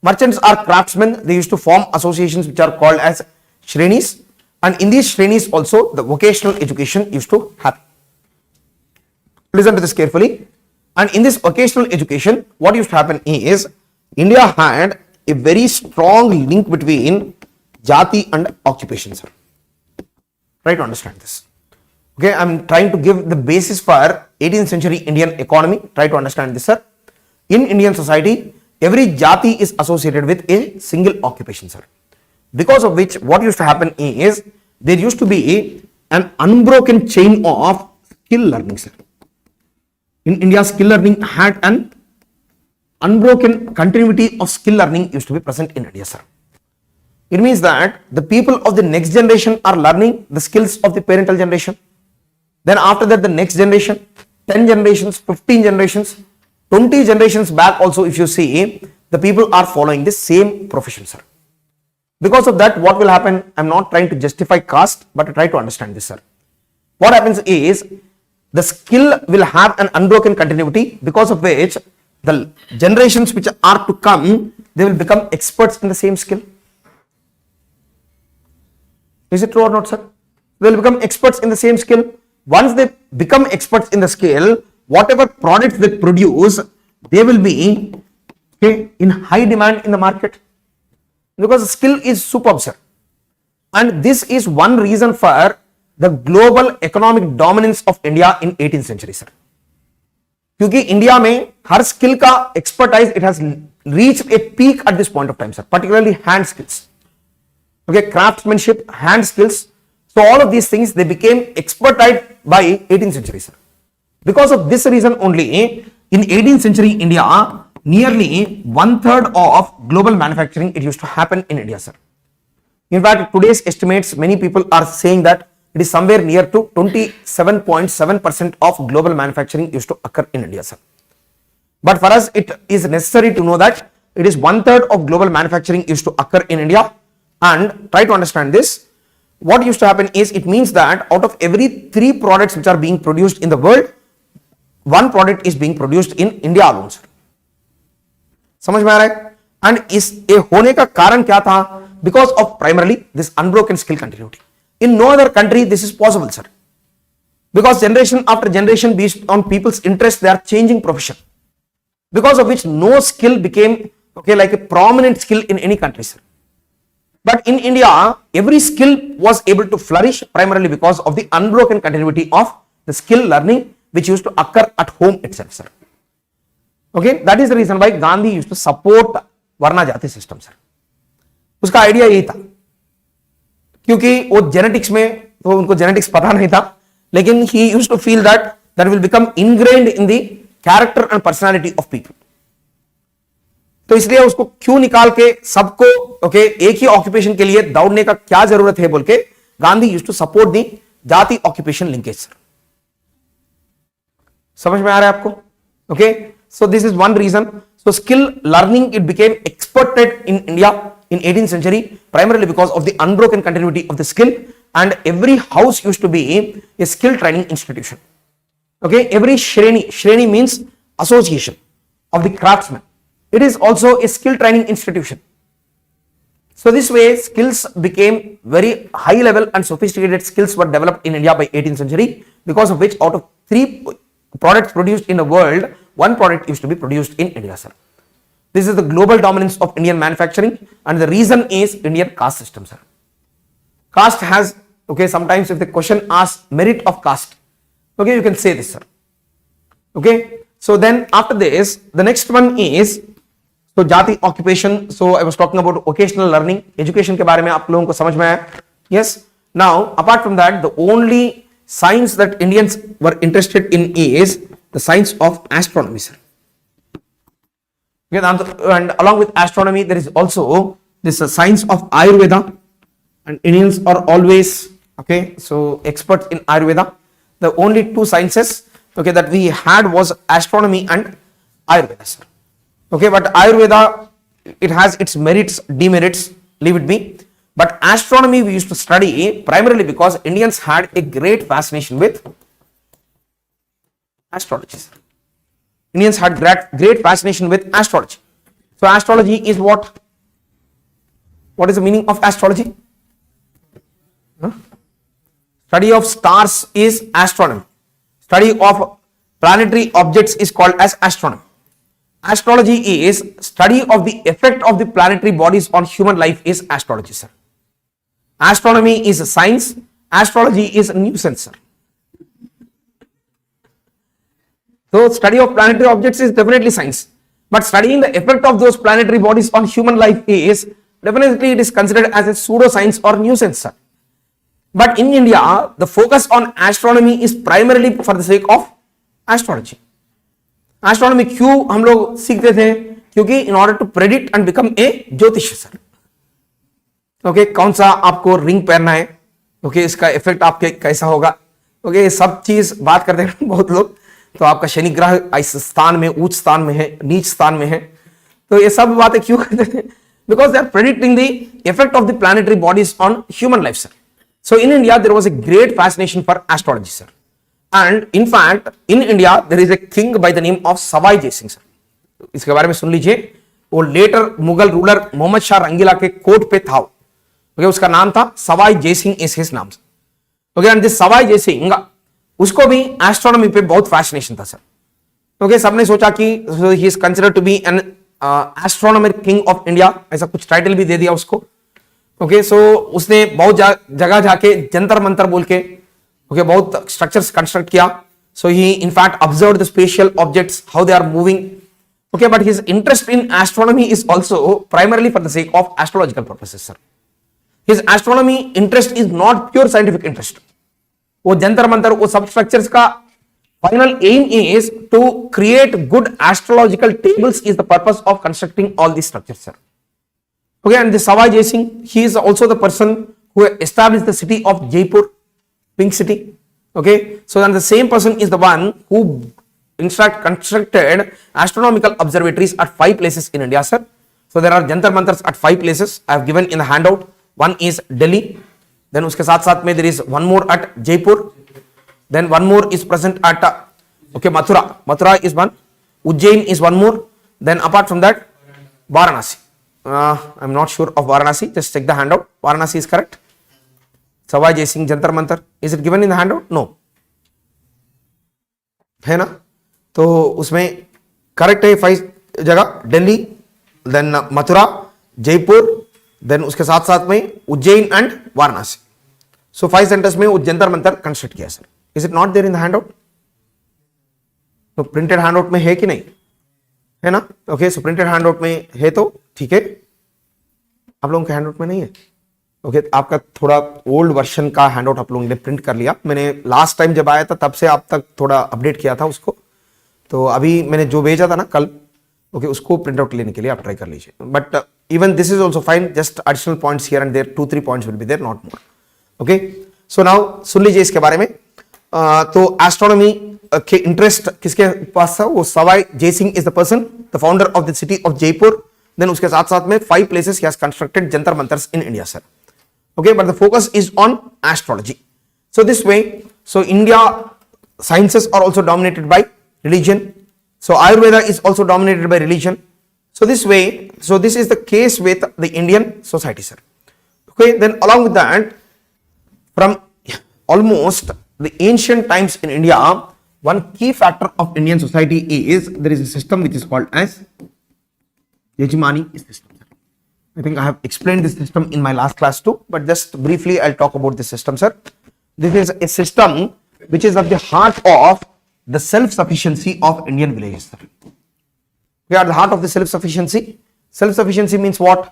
Merchants or craftsmen, they used to form associations which are called as shrenis, and in these shrenis also the vocational education used to happen. Listen to this carefully. And in this vocational education, what used to happen is India had a very strong link between jati and occupation, sir. Try to understand this. Okay, I am trying to give the basis for 18th century Indian economy. Try to understand this, sir. In Indian society, every jati is associated with a single occupation, sir. Because of which, what used to happen is there used to be an unbroken chain of skill learning, sir. In India, skill learning had an unbroken continuity of skill learning used to be present in India, sir. It means that the people of the next generation are learning the skills of the parental generation. Then after that, the next generation, 10 generations, 15 generations, 20 generations back also, if you see, the people are following the same profession, sir. Because of that, what will happen? I'm not trying to justify caste, but try to understand this, sir. What happens is the skill will have an unbroken continuity, because of which the generations which are to come, they will become experts in the same skill. Is it true or not, sir? They will become experts in the same skill. Once they become experts in the skill, whatever products they produce, they will be okay, in high demand in the market because skill is superb, sir. And this is one reason for the global economic dominance of India in 18th century, sir. क्योंकि India में हर skill का expertise it has reached a peak at this point of time, sir, particularly hand skills, okay, craftsmanship, hand skills. So all of these things, they became expertise by 18th century, sir. Because of this reason only, in 18th century India, nearly 1/3 of global manufacturing it used to happen in India, sir. In fact, today's estimates, many people are saying that it is somewhere near to 27.7% of global manufacturing used to occur in India, sir. But for us, it is necessary to know that it is 1/3 of global manufacturing used to occur in India. And try to understand this. What used to happen is, it means that out of every 3 products which are being produced in the world, 1 product is being produced in India alone, sir. समझ में आ रहा है? And इस ये होने का कारण क्या था? Because of primarily this unbroken skill continuity. In no other country this is possible, sir. Because generation after generation, based on people's interest, they are changing profession. Because of which no skill became, okay, like a prominent skill in any country, sir. But in India, every skill was able to flourish primarily because of the unbroken continuity of the skill learning which used to occur at home itself, sir. Okay, that is the reason why Gandhi used to support Varna Jati system, sir. उसका idea यही था, क्योंकि वो genetics में, तो उनको genetics पता नहीं था, लेकिन he used to feel that that will become ingrained in the character and personality of people. तो इसलिए उसको क्यों निकाल के सबको, ओके, एक ही ऑक्यूपेशन के लिए दौड़ने का क्या जरूरत है बोल के गांधी यूज्ड टू सपोर्ट दी जाति ऑक्यूपेशन लिंकेज, सर. समझ में आ रहा है आपको? Okay, so this is one reason. So skill learning, it became exported in India in 18th century primarily because of the unbroken continuity of the skill, and every house used to be a skill training institution. Okay, every shreni means association of the craftsmen. It is also a skill training institution. So this way skills became very high level and sophisticated skills were developed in India by 18th century, because of which out of 3 products produced in the world, 1 product used to be produced in India, sir. This is the global dominance of Indian manufacturing, and the reason is Indian caste system, sir. Caste has, okay, sometimes if the question asks merit of caste, okay, you can say this, sir. Okay, so then after this, the next one is, so jati occupation. So I was talking about vocational learning, education के बारे में आप लोगों को समझ में आया? Yes. Now apart from that, the only science that Indians were interested in is the science of astronomy, sir. Okay, and along with astronomy, there is also this science of Ayurveda, and Indians are always, okay, so experts in Ayurveda. The only 2 sciences, okay, that we had was astronomy and Ayurveda, sir. Okay, but Ayurveda, it has its merits, demerits, leave it be. But astronomy we used to study primarily because Indians had a great fascination with astrology, sir. Indians had great fascination with astrology. So astrology is what? What is the meaning of astrology? Study of stars is astronomy. Study of planetary objects is called as astronomy. Astrology is study of the effect of the planetary bodies on human life is astrology, sir. Astronomy is a science. Astrology is a nuisance, sir. So study of planetary objects is definitely science, but studying the effect of those planetary bodies on human life is definitely, it is considered as a pseudoscience or nuisance, sir. But in India, the focus on astronomy is primarily for the sake of astrology. Astronomy क्यों हम लोग सीखते थे? क्योंकि in order to predict and become a ज्योतिष, sir. Okay, कौन सा आपको रिंग पहनना है, ओके, इसका इफेक्ट आपके कैसा होगा, ओके, ये सब चीज बात करते हैं बहुत लोग. तो आपका शनि ग्रह इस स्थान में, उच्च स्थान में है, नीच स्थान में है, तो ये सब बातें क्यों करते हैं? Because they are predicting the effect of the planetary bodies on human life, sir. So in India there was a great fascination for astrology, sir. And in fact in India there is a king by the name of Sawai Jai Singh, sir. इसके बारे में सुन लीजिए. वो later Mughal ruler Mohammad Shah Rangila के court पे था. Okay, उसका नाम था सवाई जय सिंह इज हिज नाम. Okay, and this Sawai Jai Singh, उसको भी एस्ट्रोनॉमी पे बहुत फैसिनेशन था, सर. ओके, सबने सोचा कि he is considered to be an astronomer king of India, ऐसा कुछ टाइटल भी दे दिया उसको। ओके, सो उसने बहुत जगह जाके जंतर मंतर बोल के बहुत स्ट्रक्चर्स कंस्ट्रक्ट किया। सो ही in fact observed the spatial objects, how they are moving. Okay, but his interest in astronomy is also primarily for the sake of astrological purposes, sir. His astronomy interest is not pure scientific interest. वो जंतर मंतर, वो सब structures का final aim is to create good astrological tables is the purpose of constructing all these structures, sir. Okay, and the Savai Jai Singh, he is also the person who established the city of Jaipur, Pink City. Okay, so then the same person is the one who in fact constructed astronomical observatories at 5 places in India, sir. So there are jantar mantars at 5 places I have given in the handout. One is Delhi, then uske साथ साथ में there is one more at Jaipur, then one more is present at Mathura is one, Ujjain is one more, then apart from that Varanasi. I'm not sure of Varanasi, just check the handout. Varanasi is correct. Savai Jai Singh Jantar Mantar, is it given in the handout? No, है ना? तो उसमें correct है 5 जगह, Delhi, then Mathura, Jaipur, then उसके साथ साथ में Ujjain and Varanasi. So 5 centres में वो जंतर मंतर कंस्ट्रक्ट किया sir. Is it not there in the handout? तो प्रिंटेड हैंडआउट में है कि नहीं, है ना? ओके, सो प्रिंटेड हैंडआउट में है तो ठीक है, आप लोगों के हैंडआउट में नहीं है। ओके, आपका थोड़ा ओल्ड वर्जन का हैंडआउट आप लोगों ने प्रिंट कर लिया। मैंने लास्ट टाइम जब आया था तब से आप तक थोड़ा अपडेट किया था उसको, तो अभी मैंने जो भेजा था ना कल, ओके, उसको प्रिंट आउट लेने के लिए आप ट्राई कर लीजिए। But even this is also fine, just additional points here and there, 2-3 points will be there, not more. Okay, so now सुन लीजिए इसके बारे में। तो एस्ट्रोनॉमी के इंटरेस्ट किसके पास था? वो Sawai Jai Singh is the person, the founder of the city of Jaipur. Then उसके साथ साथ में 5 places he has constructed Jantar Mantars in India, sir. Okay, but the focus is on astrology. So this way, so India sciences are also dominated by religion. So Ayurveda is also dominated by religion. So this way, so this is the case with the Indian society, sir. Okay, then along with that, from almost the ancient times in India, one key factor of Indian society is there is a system which is called as Jajmani system. I think I have explained this system in my last class too, but just briefly I'll talk about this system, sir. This is a system which is at the heart of the self-sufficiency of Indian villages, sir. We are at the heart of the self-sufficiency. Self-sufficiency means what?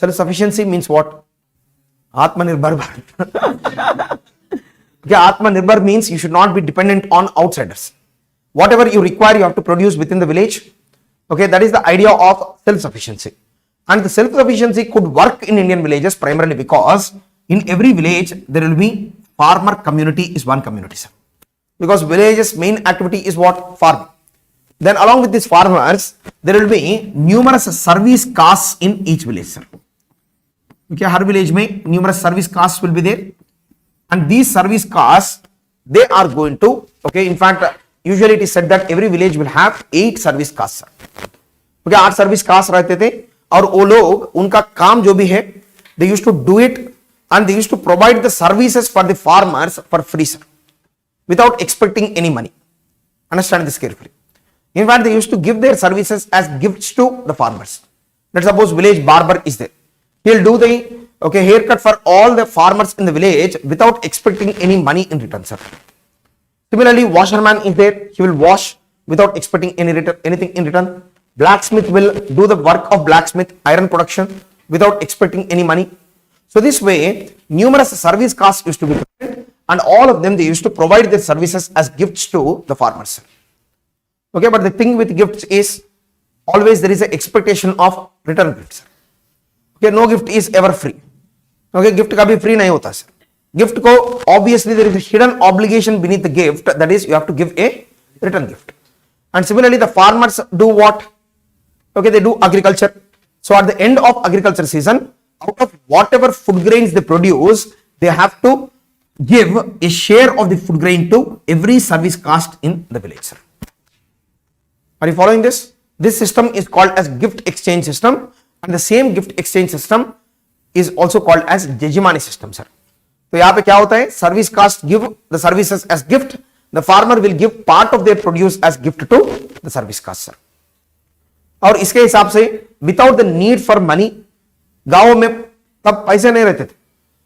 Self-sufficiency means what? Atmanirbhar Bharat. Okay, Atmanirbhar means you should not be dependent on outsiders. Whatever you require, you have to produce within the village. Okay, that is the idea of self-sufficiency. And the self-sufficiency could work in Indian villages primarily because in every village there will be farmer community is one community, sir. Because village's main activity is what? Farming. Then along with these farmers, there will be numerous service castes in each village, sir. Okay, her village में numerous service castes will be there, and these service castes they are going to, okay, in fact usually it is said that every village will have 8 service castes, sir. Okay, 8 service caste रहते थे, और वो लोग उनका काम जो भी है they used to do it and they used to provide the services for the farmers for free, sir, without expecting any money. Understand this carefully. In fact, they used to give their services as gifts to the farmers. Let's suppose village barber is there. He'll do the haircut for all the farmers in the village without expecting any money in return, sir. Similarly, washerman is there. He will wash without expecting anything in return. Blacksmith will do the work of blacksmith, iron production, without expecting any money. So this way, numerous service castes used to be present, and all of them they used to provide their services as gifts to the farmers. Okay, but the thing with gifts is always there is an expectation of return gifts. Okay, no gift is ever free. Okay, gift कभी free नहीं होता sir. Gift को obviously there is a hidden obligation beneath the gift, that is you have to give a return gift. And similarly, the farmers do what? Okay, they do agriculture. So at the end of agriculture season, out of whatever food grains they produce, they have to give a share of the food grain to every service caste in the village, sir. Are you following this? This system is called as gift exchange system, and the same gift exchange system is also called as Jajmani system, sir. तो यहाँ पे क्या होता है? Service caste give the services as gift the farmer will give part of their produce as gift to the service caste, sir. और इसके हिसाब से without the need for money, गांवों में तब पैसे नहीं रहते थे,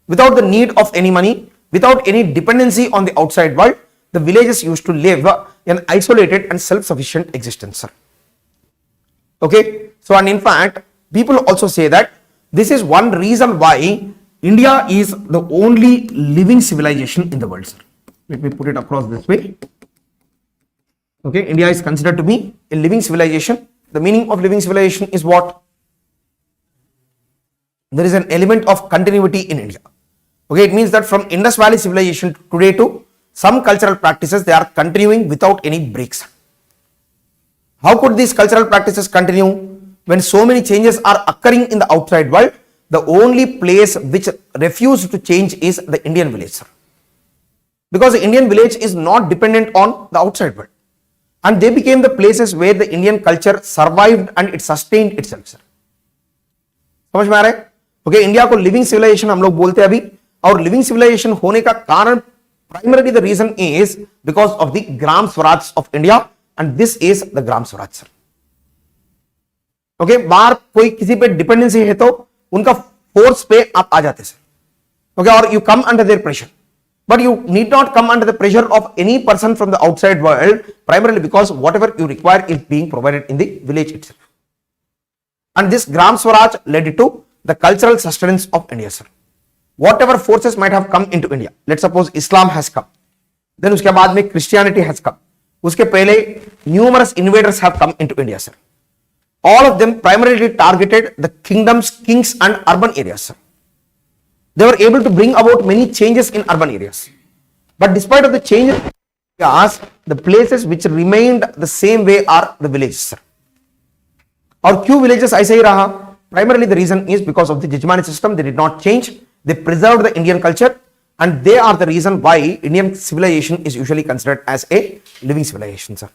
without the need of any money, without any dependency on the outside world, the villages used to live an isolated and self-sufficient existence, sir. Okay, so and in fact, people also say that this is one reason why India is the only living civilization in the world, sir. Let me put it across this way. Okay, India is considered to be a living civilization. The meaning of living civilization is what? There is an element of continuity in India. Okay, it means that from Indus Valley civilization today to some cultural practices, they are continuing without any breaks. How could these cultural practices continue when so many changes are occurring in the outside world? The only place which refused to change is the Indian village, sir. Because the Indian village is not dependent on the outside world. And they became the places where the Indian culture survived and it sustained itself, sir. समझ में आ रहा है? Okay, India को living civilisation हम लोग बोलते हैं अभी, और लिविंग सिविलाइजेशन होने का कारण primarily the reason is because of the Gram Swaraj of India, and this is the Gram Swaraj, sir. Okay, बाहर कोई किसी पे डिपेंडेंसी है तो उनका फोर्स पे आप आ जाते sir. Okay, or you come under their pressure, but you need not come under the pressure of any person from the outside world, primarily because whatever you require is being provided in the village itself. And this Gram Swaraj led to the cultural sustenance of India, sir. Whatever forces might have come into India, let's suppose Islam has come, then उसके बाद में Christianity has come, उसके पहले numerous invaders have come into India, sir. All of them primarily targeted the kingdoms, kings and urban areas, sir. They were able to bring about many changes in urban areas, but despite of the changes, the places which remained the same way are the villages, sir. और क्यों villages ऐसे ही रहा? Primarily the reason is because of the Jajmani system. They did not change. They preserved the Indian culture, and they are the reason why Indian civilization is usually considered as a living civilization, sir.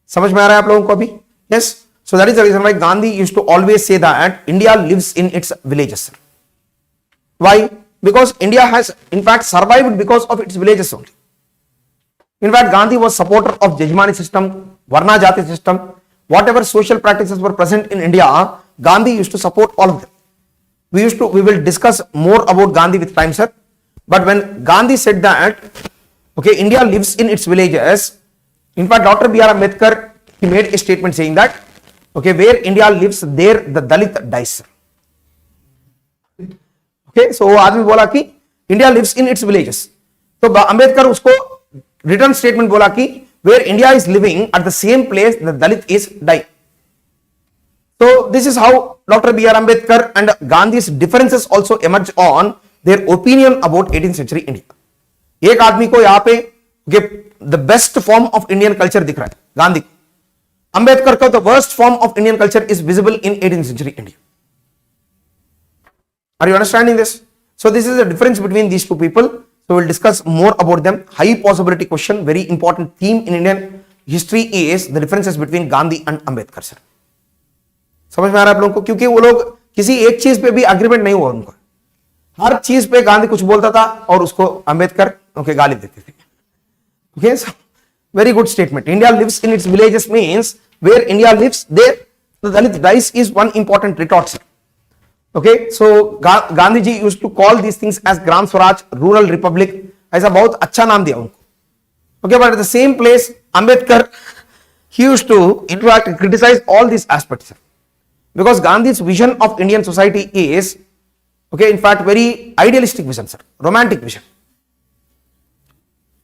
समझ में आ रहा है आप लोगों को अभी? Yes. So that is the reason why Gandhi used to always say that India lives in its villages, sir. Why? Because India has in fact survived because of its villages only. In fact, Gandhi was supporter of Jajmani system, Varna Jati system. Whatever social practices were present in India, Gandhi used to support all of them. We will discuss more about Gandhi with time, sir. But when Gandhi said that, okay, India lives in its villages, in fact, Dr. B.R. Ambedkar, he made a statement saying that, okay, where India lives, there the Dalit dies, sir. Okay, so आदमी बोला कि India lives in its villages. तो अंबेडकर उसको return statement बोला कि where India is living at the same place the Dalit is dying. So this is how Dr. B.R. Ambedkar and Gandhi's differences also emerge on their opinion about 18th century India. एक आदमी को यहाँ पे the best form of Indian culture दिख रहा है गांधी को, अंबेडकर को the worst form of Indian culture is visible in 18th century India. Are you understanding this? So this is the difference between these two people. So we'll discuss more about them. High possibility question, very important theme in Indian history is the differences between Gandhi and Ambedkar, sir. समझ में आ रहा है आप लोगों को? क्योंकि वो लोग किसी एक चीज पे भी एग्रीमेंट नहीं हुआ उनको, हर चीज पे गांधी कुछ बोलता था और उसको अंबेडकर उनके गाली देते थे. Okay, so very good statement. India lives in its villages means where India lives, there the Dalit dies is one important retort, sir. Okay, so Gandhi ji used to call these things as Gram Swaraj, rural republic. ऐसा बहुत अच्छा नाम दिया उनको. Okay, but at the same place, Ambedkar, he used to in fact criticize all these aspects, sir. Because Gandhi's vision of Indian society is, okay, in fact, very idealistic vision, sir, romantic vision.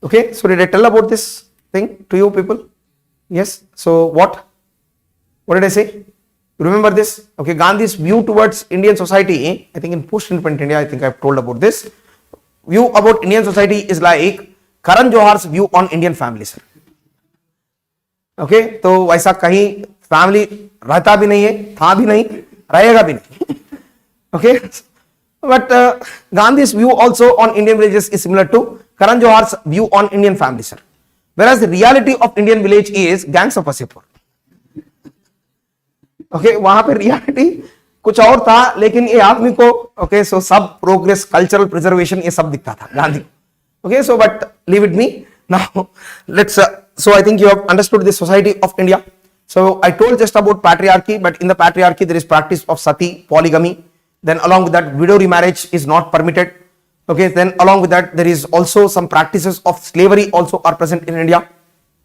Okay, so did I tell about this thing to you people? Yes. So what did I say? Remember this? Okay, Gandhi's view towards Indian society, I think in post-independent India, I think I've told about this. View about Indian society is like Karan Johar's view on Indian family, sir. Okay, तो वैसा कहीं family रहता भी नहीं है, था भी नहीं, रहेगा भी नहीं. Okay, but Gandhi's view also on Indian villages is similar to Karan Johar's view on Indian family, sir. Whereas the reality of Indian village is gangs of Wasseypur. Okay, वहां पे रियलिटी कुछ और था, लेकिन ये आदमी को okay, so सब प्रोग्रेस, कल्चरल प्रिजर्वेशन ये सब दिखता था Gandhi. Okay, so but leave it me. Now, let's, so I think you have understood the society of India. So I told just about patriarchy, but in the patriarchy, there is practice of sati, polygamy. Then along with that, widow remarriage is not permitted. Okay, then along with that, there is also some practices of slavery also are present in India.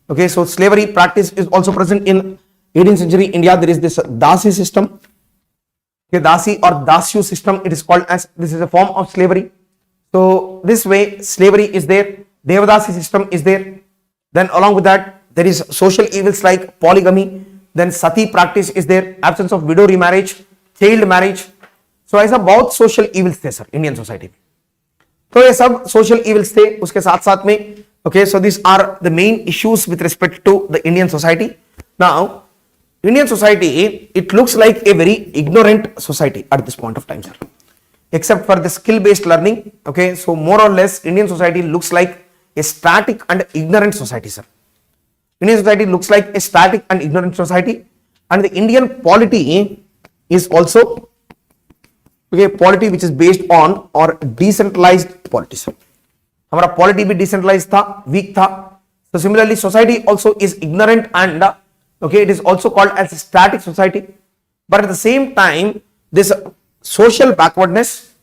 Okay, so slavery practice is also present in 18th century India. There is this Dasi system. Okay, Dasi or Dasyu system, it is called as, this is a form of slavery. So this way, slavery is there. Devadasi system is there. Then along with that, there is social evils like polygamy. Then sati practice is there. Absence of widow remarriage, child marriage. So ऐसा बहुत social evils थे sir Indian society में. तो ये सब social evils थे उसके साथ साथ में. Okay, so these are the main issues with respect to the Indian society. Now, Indian society, it looks like a very ignorant society at this point of time, sir. Except for the skill-based learning. Okay, so more or less Indian society looks like a static and ignorant society, sir. Indian society looks like a static and ignorant society, and the Indian polity is also okay, polity which is based on or decentralized polity, sir. हमारा polity भी decentralized था, weak था. So similarly, society also is ignorant and okay, it is also called as a static society. But at the same time, this social backwardness,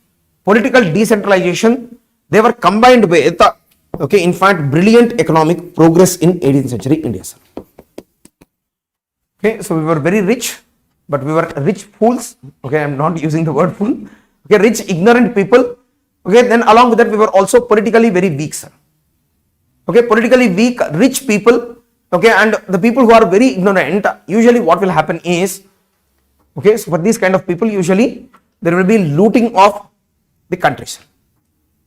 political decentralization, they were combined with okay, in fact, brilliant economic progress in 18th century India, sir. Okay, so we were very rich, but we were rich fools. Okay, I am not using the word fool. Okay, rich, ignorant people. Okay, then along with that, we were also politically very weak, sir. Okay, politically weak, rich people. Okay, and the people who are very ignorant, usually what will happen is, okay, so for these kind of people, usually there will be looting of the country, sir.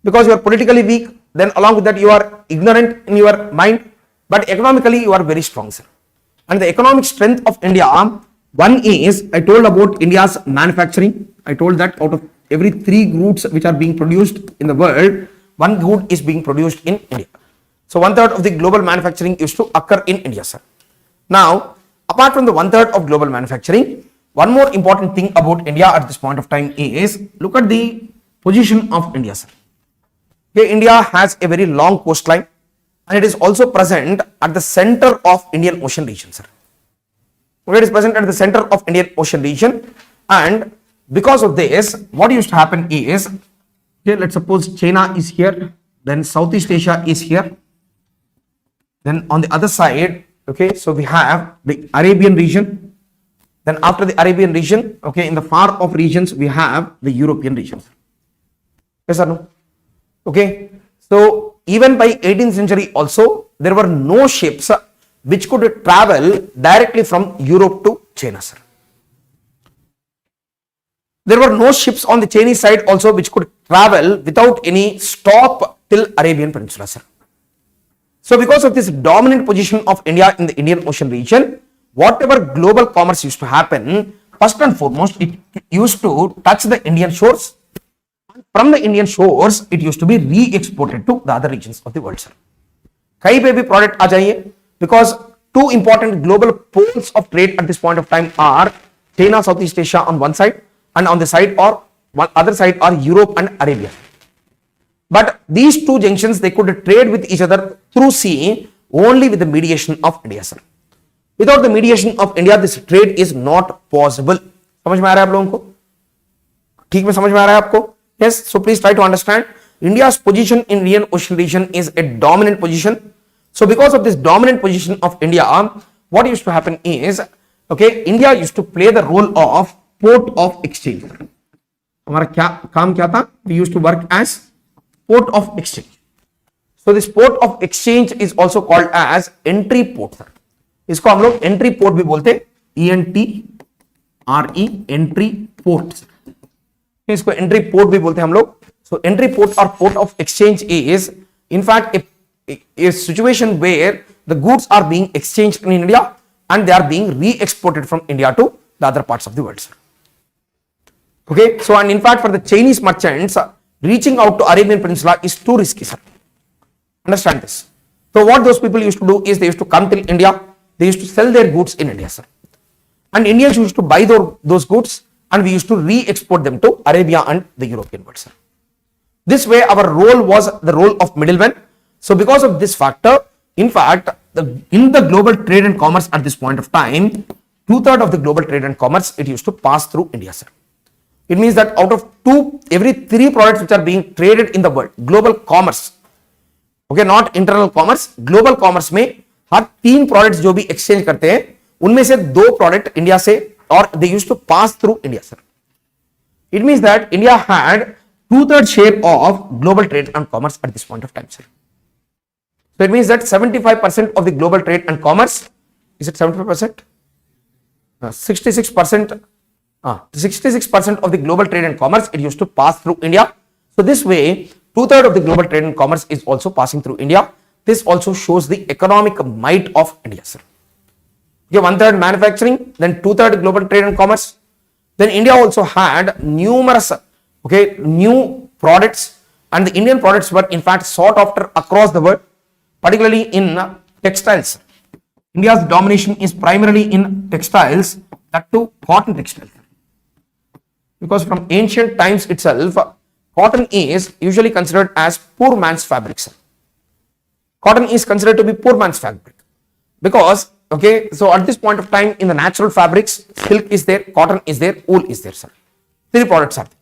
Because you are politically weak, then along with that you are ignorant in your mind, but economically you are very strong, sir. And the economic strength of India, one is, I told about India's manufacturing. I told that out of every 3 goods which are being produced in the world, 1 good is being produced in India. So 1/3 of the global manufacturing used to occur in India, sir. Now, apart from the 1/3 of global manufacturing, one more important thing about India at this point of time is, look at the position of India, sir. Okay, India has a very long coastline and it is also present at the center of Indian Ocean region, sir. Okay, it is present at the center of Indian Ocean region, and because of this, what used to happen is, okay, let's suppose China is here, then Southeast Asia is here, then on the other side, okay, so we have the Arabian region, then after the Arabian region, okay, in the far off regions, we have the European regions. Yes or no? Okay, so even by 18th century also, there were no ships which could travel directly from Europe to China, sir. There were no ships on the Chinese side also which could travel without any stop till Arabian Peninsula, sir. So because of this dominant position of India in the Indian Ocean region, whatever global commerce used to happen, first and foremost, it used to touch the Indian shores. From the Indian shores, it used to be re-exported to the other regions of the world, sir. कहीं पे भी product आ जाइए, because 2 important global poles of trade at this point of time are China, Southeast Asia on one side, and on the side or one other side are Europe and Arabia. But these 2 junctions, they could trade with each other through sea only with the mediation of India, sir. Without the mediation of India, this trade is not possible. समझ में आ रहा है आप लोगों को? ठीक में समझ में आ रहा है आपको? Yes, so please try to understand. India's position in Indian Ocean region is a dominant position. So because of this dominant position of India, what used to happen is, okay, India used to play the role of port of exchange. हमारा क्या काम क्या था? We used to work as port of exchange. So this port of exchange is also called as entry port, sir. इसको हम लोग entry port भी बोलते हैं, ENTRE, entry port. इसको entry port भी बोलते हैं हम लोग. So entry port or port of exchange is in fact a situation where the goods are being exchanged in India and they are being re-exported from India to the other parts of the world, sir. Okay, so and in fact for the Chinese merchants, reaching out to Arabian Peninsula is too risky, sir. Understand this. So what those people used to do is they used to come till India, they used to sell their goods in India, sir. And Indians used to buy those goods and we used to re-export them to Arabia and the European world, sir. This way our role was the role of middleman. So because of this factor, in fact, in the global trade and commerce at this point of time, 2/3 of the global trade and commerce, it used to pass through India, sir. It means that out of every 3 products which are being traded in the world, global commerce, okay, not internal commerce, global commerce में हर 3 products जो भी exchange करते हैं, उनमें से 2 product India से, और they used to pass through India, sir. It means that India had 2/3 share of global trade and commerce at this point of time, sir. So it means that 75% of the global trade and commerce, is it 75%? 66%. 66% of the global trade and commerce, it used to pass through India. So this way, 2/3 of the global trade and commerce is also passing through India. This also shows the economic might of India, sir. Okay, 1/3 manufacturing, then 2/3 global trade and commerce. Then India also had numerous, okay, new products, and the Indian products were in fact sought after across the world, particularly in textiles. India's domination is primarily in textiles, that too cotton textiles. Because from ancient times itself, cotton is usually considered as poor man's fabric, sir. Cotton is considered to be poor man's fabric because, okay, so at this point of time in the natural fabrics, silk is there, cotton is there, wool is there, sir. 3 products are there.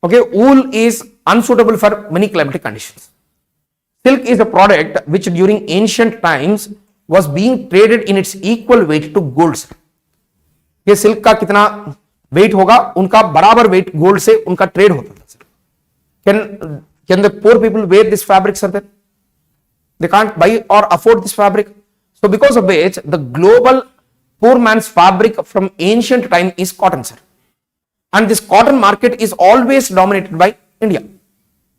Okay, wool is unsuitable for many climatic conditions. Silk is a product which during ancient times was being traded in its equal weight to gold, sir. ये silk का कितना wait होगा, उनका बराबर wait gold से उनका trade होता था, sir. Can the poor people wear this fabric, sir? Then they can't buy or afford this fabric. So because of which the global poor man's fabric from ancient time is cotton, sir. And this cotton market is always dominated by India.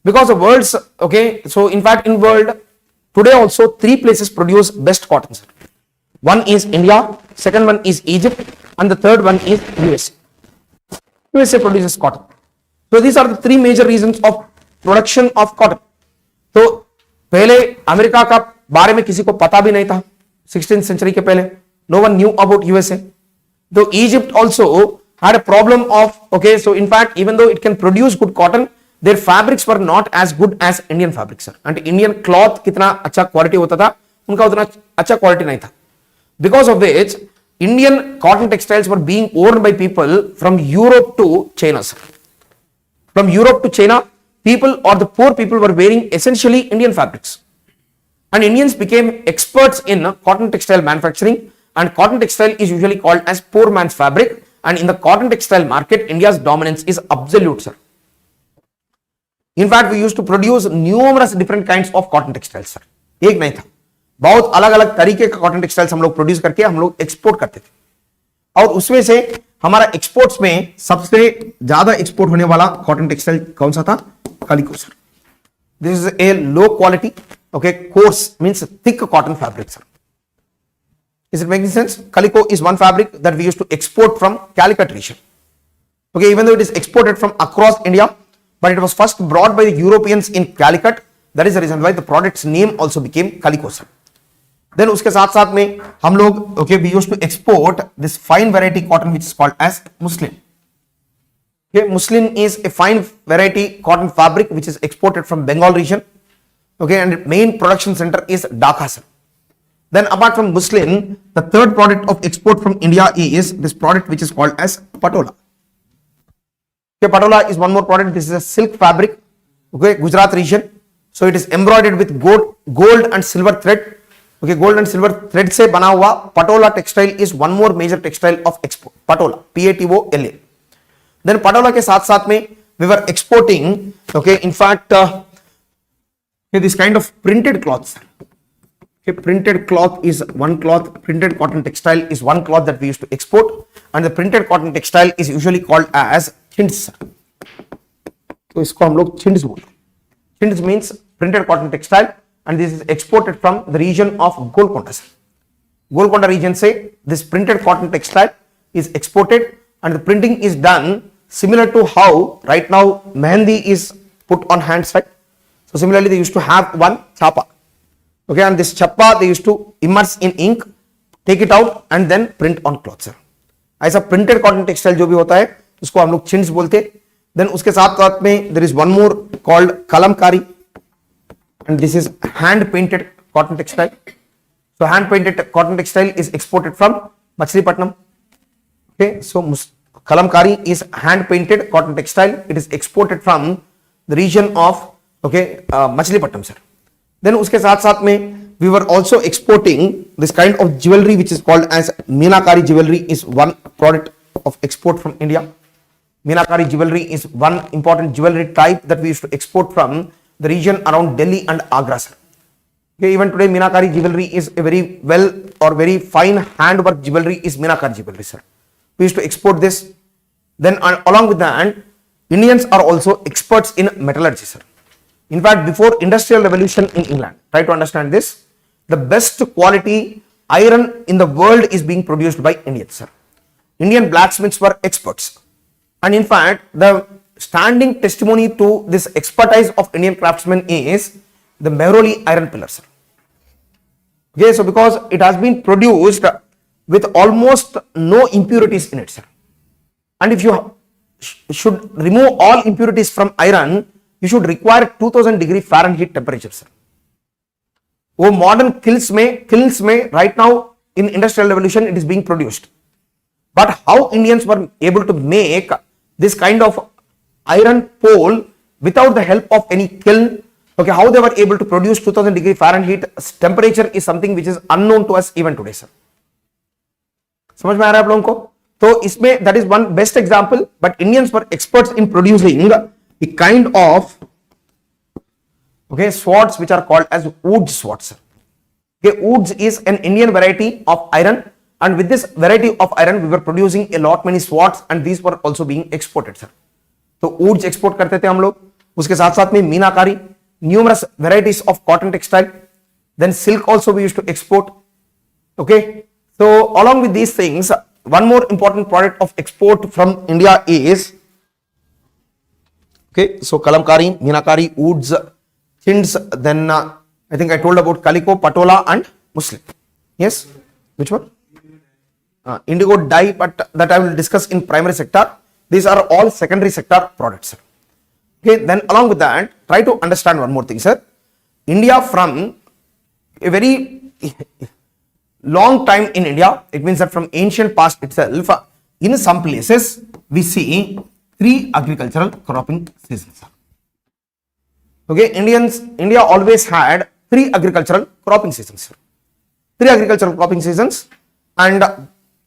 Because the world's, okay, so in fact in world today also 3 places produce best cotton, sir. One is India, second one is Egypt, and the third one is USA. USA produces cotton. So these are the 3 major reasons of production of cotton. तो पहले America का बारे में किसी को पता भी नहीं था 16th century के पहले. No one knew about USA. Though Egypt also had a problem of, okay, so in fact even though it can produce good cotton, their fabrics were not as good as Indian fabrics, sir. And Indian cloth कितना अच्छा quality होता था, उनका उतना अच्छा quality नहीं था. Because of which Indian cotton textiles were being worn by people from Europe to China, sir. From Europe to China, people or the poor people were wearing essentially Indian fabrics. And Indians became experts in cotton textile manufacturing, and cotton textile is usually called as poor man's fabric. And in the cotton textile market, India's dominance is absolute, sir. In fact, we used to produce numerous different kinds of cotton textiles, sir. एक नहीं था, बहुत अलग अलग तरीके का cotton textiles हम लोग प्रोड्यूस करके हम लोग एक्सपोर्ट करते थे. और उसमें से हमारा एक्सपोर्ट्स में सबसे ज्यादा एक्सपोर्ट होने वाला कॉटन टेक्सटाइल कौन सा था? Calico, sir. This is a low quality, okay, coarse means thick cotton fabric, sir. Is it making sense? Calico is one fabric that we used to export from Calicut region. Okay, even though it is exported from across India, but it was first brought by the Europeans in Calicut. That is the reason why the product's name also became Calico, sir. Then उसके साथ साथ में हम लोग, okay, we used to export this fine variety cotton which is called as muslin. Okay, muslin is a fine variety cotton fabric which is exported from Bengal region. Okay, and its main production center is Dhaka, sir. Then apart from muslin, the third product of export from India is this product which is called as patola. Okay, patola is one more product. This is a silk fabric. Okay, Gujarat region. So it is embroidered with gold and silver thread. Okay, gold and silver thread से बना हुआ patola textile is one more major textile of export. Patola, P-A-T-O-L-A. Then patola के साथ साथ में we were exporting, okay, in fact, okay, this kind of printed cloths. Okay, printed cloth is one cloth, printed cotton textile is one cloth that we used to export, and the printed cotton textile is usually called as chintz. तो इसको हम लोग chintz बोलते हैं. Chintz means printed cotton textile, and this is exported from the region of Golconda. Golconda region से this printed cotton textile is exported, and the printing is done similar to how right now mehendi is put on hands, right? So similarly they used to have one chapa. Okay, and this chappa they used to immerse in ink, take it out and then print on cloth, sir. ऐसा printed cotton textile जो भी होता है उसको हम लोग chintz बोलते हैं. Then उसके साथ साथ में there is one more called kalamkari, and this is hand painted cotton textile. So hand painted cotton textile is exported from Machilipatnam. Okay, so kalamkari is hand painted cotton textile. It is exported from the region of Machilipatnam, sir. Then uske साथ साथ में we were also exporting this kind of jewelry which is called as Meenakari jewelry is one product of export from India. Meenakari jewelry is one important jewelry type that we used to export from the region around Delhi and Agra, sir. Okay, even today Meenakari jewelry is a very well or very fine handwork jewelry is Meenakari jewelry, sir. We used to export this. Then along with that, Indians are also experts in metallurgy, sir. In fact, before industrial revolution in England, try to understand this, the best quality iron in the world is being produced by Indians, sir. Indian blacksmiths were experts. And in fact, the standing testimony to this expertise of Indian craftsmen is the Mehroli iron pillar, sir. Okay, so because it has been produced with almost no impurities in it, sir. And if you should remove all impurities from iron, you should require 2000 degree Fahrenheit temperature, sir. वो modern kilns में right now in industrial revolution it is being produced. But how Indians were able to make this kind of iron pole without the help of any kiln? Okay, how they were able to produce 2000 degree Fahrenheit temperature is something which is unknown to us even today, sir. समझ में आ रहा है आप लोगों को? तो इसमें that is one best example. But Indians were experts in producing a kind of swords which are called as wood swords, sir. Okay, woods is an Indian variety of iron, and with this variety of iron we were producing a lot many swords, and these were also being exported, sir. तो woods export करते थे हम लोग. उसके साथ साथ में मीनाकारी, numerous varieties of cotton textile, then silk also we used to export. Okay, so along with these things, one more important product of export from India is so kalamkari, meenakari, woods, chintz, then I think I told about calico, patola and muslin. Yes, which one? Indigo dye, but that I will discuss in primary sector. These are all secondary sector products, sir. Okay, then along with that, try to understand one more thing, sir. India from a very long time in India, it means that from ancient past itself, in some places we see 3 agricultural cropping seasons. Okay, India always had 3 agricultural cropping seasons. 3 agricultural cropping seasons, and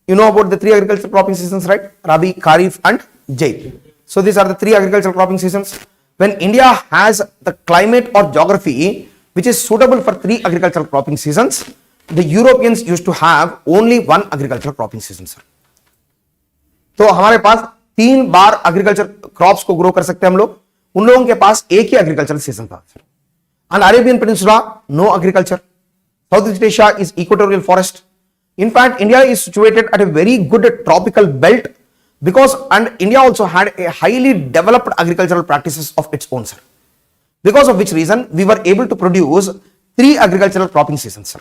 you know about the 3 agricultural cropping seasons, right? Rabi, Kharif and Zaid. So these are the 3 agricultural cropping seasons. When India has the climate or geography which is suitable for 3 agricultural cropping seasons, the Europeans used to have only 1 agricultural cropping season, sir. तो हमारे पास 3 बार agriculture crops को grow कर सकते हैं हम लोग. उन लोगों के पास एक ही agricultural season था. And Arabian Peninsula, no agriculture. Southeast Asia is equatorial forest. In fact, India is situated at a very good tropical belt because, and India also had a highly developed agricultural practices of its own, sir. Because of which reason we were able to produce 3 agricultural cropping seasons, sir.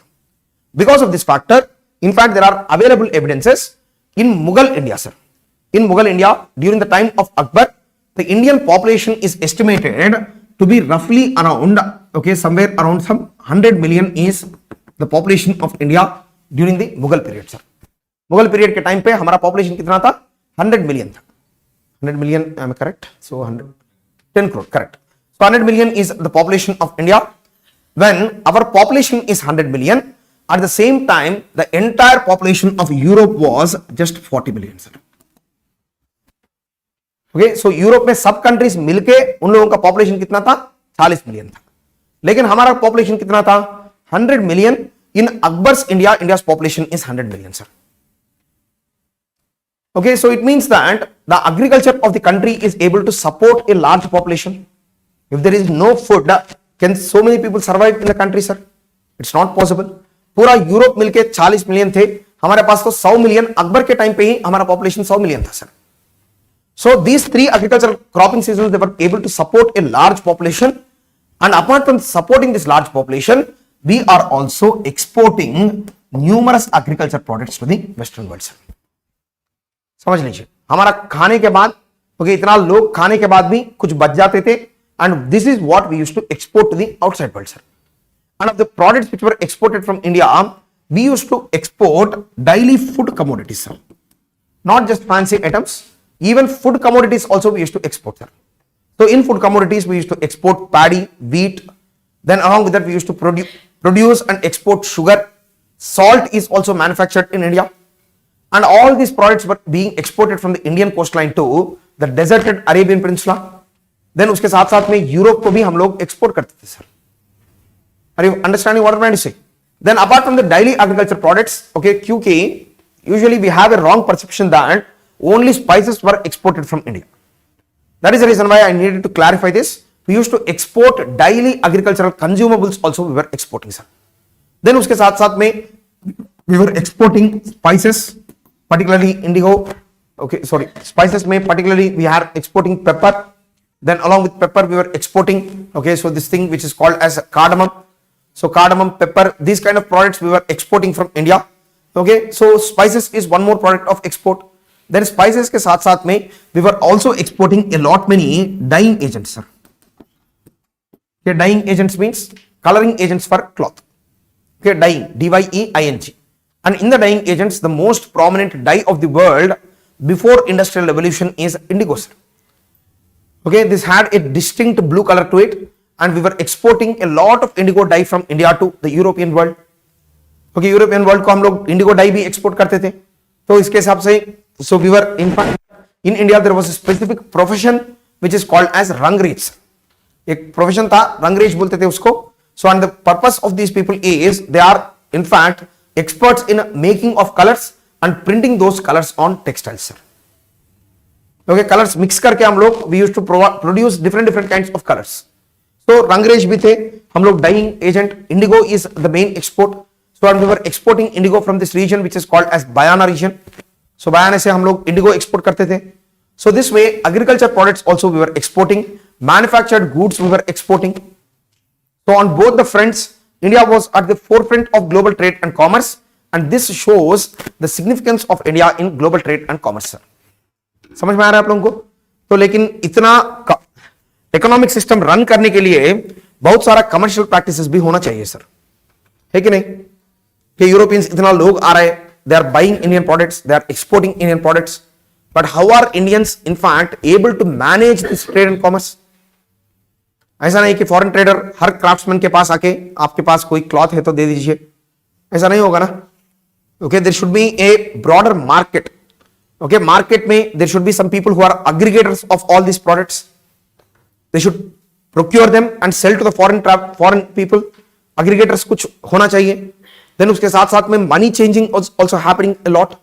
Because of this factor, in fact, there are available evidences in Mughal India, sir. In Mughal India, during the time of Akbar, the Indian population is estimated to be roughly around, somewhere around some 100 million is the population of India during the Mughal period, sir. Mughal period के time पे हमारा population कितना था? 100 million था. 100 million, am I correct? So 10 crore, correct. So 100 million is the population of India. When our population is 100 million, at the same time, the entire population of Europe was just 40 million, sir. Okay, so Europe में सब countries मिलके उन लोगों का population कितना था? 40 million था. लेकिन हमारा पॉपुलेशन कितना था? 100 million. In Akbar's India, India's population is 100 million, sir. Okay, so it means that the agriculture of the country is able to support a large population. If there is no food, can so many people survive in the country, sir? It's not possible. पूरा Europe मिलके 40 million थे, हमारे पास तो 100 million, Akbar के time पे ही हमारा population 100 million था, sir. So these 3 agricultural cropping seasons, they were able to support a large population, and apart from supporting this large population, we are also exporting numerous agriculture products to the Western world, sir. समझ लीजिए, हमारा खाने के बाद, इतना लोग खाने के बाद भी कुछ बच जाते थे, and this is what we used to export to the outside world, sir. and of the products which were exported from India, we used to export daily food commodities, sir. Not just fancy items, even food commodities also we used to export, sir. So in food commodities, we used to export paddy, wheat. Then along with that, we used to produce and export sugar. Salt is also manufactured in India. And all these products were being exported from the Indian coastline to the deserted Arabian Peninsula. Then उसके साथ साथ में Europe को भी हम लोग export करते थे, sir. Are you understanding what I'm trying to say? Then apart from the daily agriculture products, okay, क्योंकि usually we have a wrong perception that only spices were exported from India. That is the reason why I needed to clarify this. We used to export daily agricultural consumables also we were exporting, sir. Then उसके साथ साथ में we were exporting spices, particularly indigo. Okay, sorry, spices में particularly we are exporting pepper. Then along with pepper we were exporting, okay, so this thing which is called as cardamom. So cardamom, pepper, these kind of products we were exporting from India. Okay, so spices is one more product of export. Then spices के साथ साथ में we were also exporting a lot many dyeing agents, sir. Okay, dyeing agents means coloring agents for cloth. Okay, dyeing, D-Y-E-I-N-G. And in the dyeing agents, the most prominent dye of the world before industrial revolution is indigo, sir. Okay, this had a distinct blue color to it, and we were exporting a lot of indigo dye from India to the European world. Okay, European world को हम लोग indigo dye भी export करते थे. तो इसके हिसाब से, so we were in fact in India there was a specific profession which is called as rangreej. एक profession था, rangreej बोलते थे उसको. So and the purpose of these people is they are in fact experts in making of colors and printing those colors on textiles, sir. Okay, colors mix करके हम लोग we used to produce different kinds of colors. So rangreej भी थे, हम लोग dyeing agent, indigo is the main export. So and we were exporting indigo from this region which is called as Bayana region. So Bayana से हम लोग indigo export करते थे. So this way agriculture products also we were exporting, manufactured goods we were exporting. So on both the fronts, India was at the forefront of global trade and commerce, and this shows the significance of India in global trade and commerce, sir. समझ में आ रहा है आप लोगों को? तो लेकिन इतना इकोनॉमिक सिस्टम रन करने के लिए बहुत सारा कमर्शियल प्रैक्टिसेस भी होना चाहिए, सर. है कि नहीं? कि यूरोपियंस इतना लोग आ रहे हैं, they are buying Indian products, they are exporting Indian products, but how are Indians in fact able to manage this trade and commerce? ऐसा नहीं कि फॉरेन ट्रेडर हर क्राफ्ट्समैन के पास आके आपके पास कोई क्लॉथ है तो दे दीजिए, ऐसा नहीं होगा ना. Okay, there should be a broader market. Okay, market में there should be some people who are aggregators of all this products. They should procure them and sell to the foreign people. Aggregators कुछ होना चाहिए. Then उसके साथ साथ में money changing also happening a lot.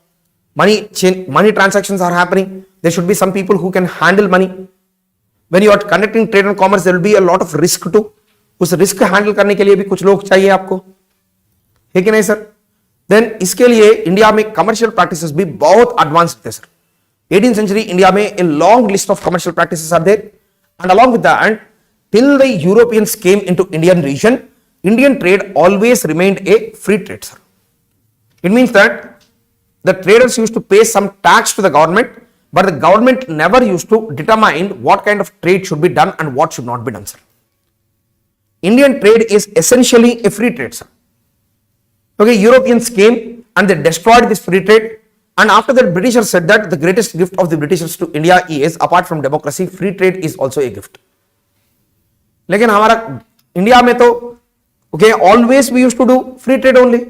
Money transactions are happening. There should be some people who can handle money. When you are conducting trade and commerce, there will be a lot of risk too. उस risk handle करने के लिए भी कुछ लोग चाहिए आपको, है कि नहीं सर? देन इसके लिए इंडिया में कमर्शियल प्रैक्टिसेस भी बहुत एडवांस्ड थे, सर. 18th century इंडिया में a long list of commercial practices are there, and along with that, till the Europeans came into Indian region, Indian trade always remained a free trade, sir. It means that the traders used to pay some tax to the government, but the government never used to determine what kind of trade should be done and what should not be done, sir. Indian trade is essentially a free trade, sir. Okay, Europeans came and they destroyed this free trade, and after that Britishers said that the greatest gift of the Britishers to India is, apart from democracy, free trade is also a gift. लेकिन हमारा India में तो okay, always we used to do free trade only.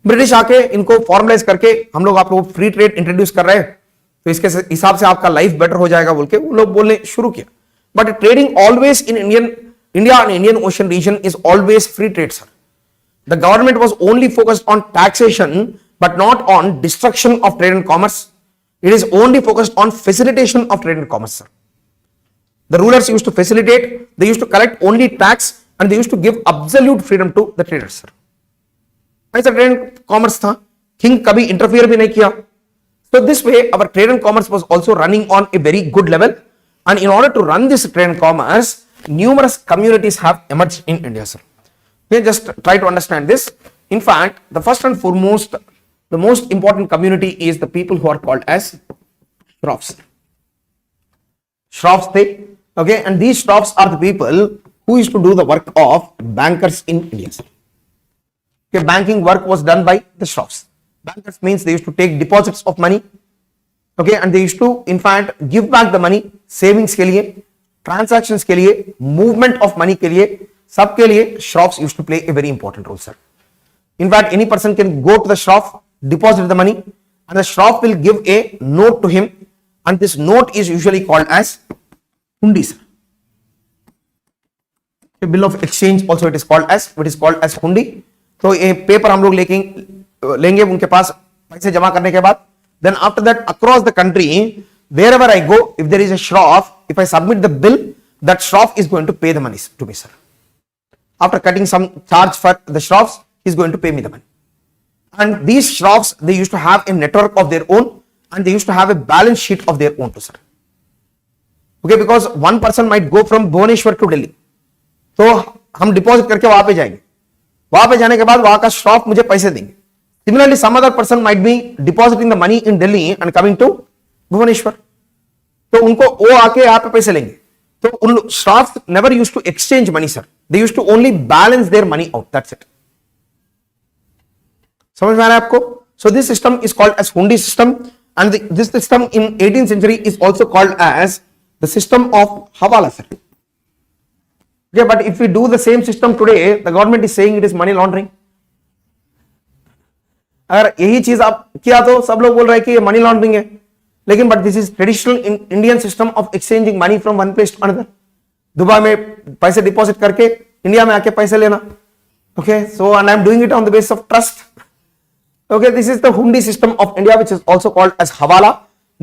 British आके इनको formalise करके हम लोग आप लोग फ्री ट्रेड इंट्रोड्यूस कर रहे हैं, तो इसके हिसाब से आपका लाइफ बेटर हो जाएगा बोल के वो लोग बोलने शुरू किया. But trading always in India and Indian Ocean region is always free trade, sir. The government was only focused on taxation but not on destruction of trade and commerce. It is only focused on facilitation of trade and commerce, sir. The rulers used to facilitate, they used to collect only tax and they used to give absolute freedom to the traders, sir. ऐसा trade and commerce था. King कभी interfere भी नहीं किया. So this way our trade and commerce was also running on a very good level, and in order to run this trade and commerce, numerous communities have emerged in India, sir. Okay, just try to understand this. In fact, the first and foremost, the most important community is the people who are called as shroffs. Shroffs they, okay, and these shroffs are the people who used to do the work of bankers in India. Okay, banking work was done by the shroffs. Bankers means they used to take deposits of money, okay, and they used to in fact give back the money savings के लिए, transactions के लिए, movement of money के लिए, सब के लिए shroffs used to play a very important role, sir. In fact, any person can go to the shroff, deposit the money, and the shroff will give a note to him, and this note is usually called as hundi, sir. A bill of exchange also it is called as hundi. तो ये paper हम लोग लेंगे उनके पास पैसे जमा करने के बाद, then after that across the country wherever I go, if there is a shroff, if I submit the bill, that shroff is going to pay the money to me, sir. After cutting some charge for the shroffs, he is going to pay me the money. And these shroffs, they used to have a network of their own, and they used to have a balance sheet of their own too, sir. Okay, because one person might go from Bhubaneswar to Delhi, तो हम deposit करके वहां पे जाएंगे, वहां पे जाने के बाद वहां का शॉप मुझे पैसे देंगे. Similarly, some other person might be depositing the money in Delhi and coming to Bhubaneswar, तो उनको वो आके यहाँ पे पैसे लेंगे. तो उन shops never used to exchange money, sir. They used to only balance their money out. That's it. समझ में आ रहा है आपको? So this system is called as hundi system, and this system in 18th century is also called as the system of hawala, sir. Okay, but if we do the same system today, the government is saying it is money laundering. अगर यही चीज आप किया तो सब लोग बोल रहे हैं कि ये मनी लॉन्ड्रिंग है, लेकिन but this is traditional Indian system of exchanging money from one place to another. Dubai में पैसे डिपॉजिट करके इंडिया में आके पैसे लेना. Okay, so and I am doing it on the basis of trust. Okay, this is the hundi system of India, which is also called as hawala.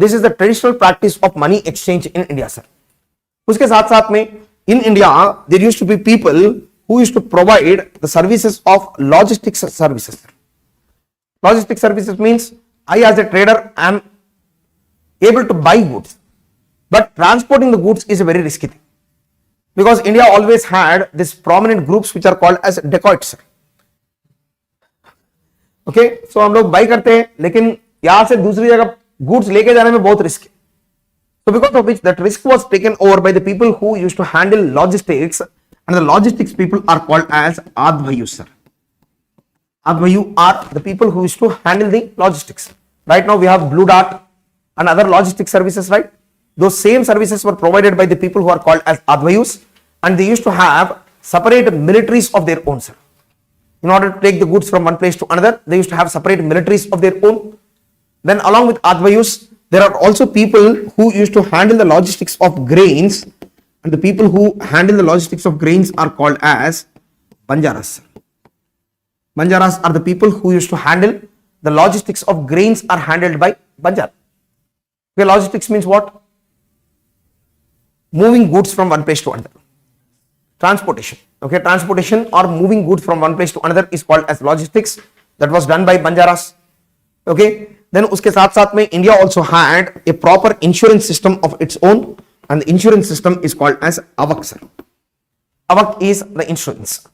This is the traditional practice of money exchange in India, sir. उसके साथ साथ में in India there used to be people who used to provide the services of logistics services. Logistics services means I as a trader am able to buy goods, but transporting the goods is a very risky thing, because India always had this prominent groups which are called as dacoits. Okay, so हम लोग by करते हैं, लेकिन यहां से दूसरी जगह goods लेके जाने में बहुत रिस्क है. So because of which that risk was taken over by the people who used to handle logistics, and the logistics people are called as advayus, sir. Advayu are the people who used to handle the logistics. Right now we have Blue Dart and other logistics services, right? Those same services were provided by the people who are called as advayus, and they used to have separate militaries of their own, sir. In order to take the goods from one place to another, they used to have separate militaries of their own. Then along with advayus, there are also people who used to handle the logistics of grains, and the people who handle the logistics of grains are called as banjaras. Banjaras are the people who used to handle the logistics of grains are handled by banjar. Okay, logistics means what? Moving goods from one place to another. Transportation. Okay, transportation or moving goods from one place to another is called as logistics. That was done by banjaras. Okay, then उसके साथ साथ में India also had a proper insurance system of its own, and the insurance system is called as avak, sir. Avak is the insurance.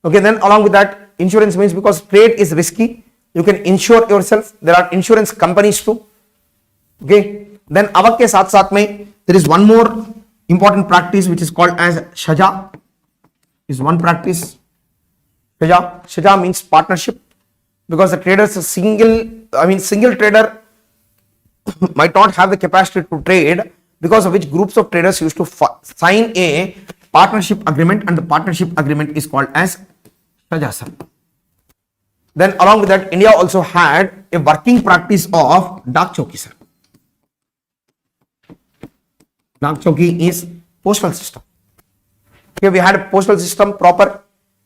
Okay, then along with that, insurance means because trade is risky, you can insure yourself. There are insurance companies too. Okay, then avak के साथ साथ में there is one more important practice which is called as shaja. Is one practice. Shaja means partnership, because the traders single trader might not have the capacity to trade, because of which groups of traders used to sign a partnership agreement, and the partnership agreement is called as shaja, sir. Then along with that, India also had a working practice of dak chowki, sir. Dak chowki is postal system. Okay, we had a postal system proper.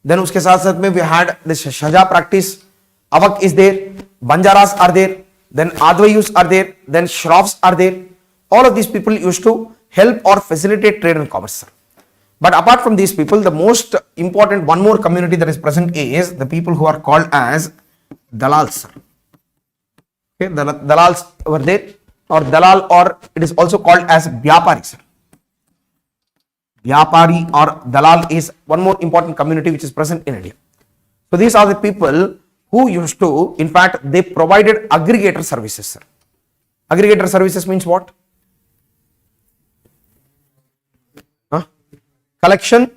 Then उसके साथ साथ में we had this shaja practice. Avak is there, banjaras are there, then advayus are there, then shroffs are there. All of these people used to help or facilitate trade and commerce, sir. But apart from these people, the most important one more community that is present is the people who are called as dalals, sir. Okay, the dalals were there, or dalal, or it is also called as vyapari, sir. Vyapari or dalal is one more important community which is present in India. So these are the people who used to, in fact, they provided aggregator services, sir. Aggregator services means what? Collection,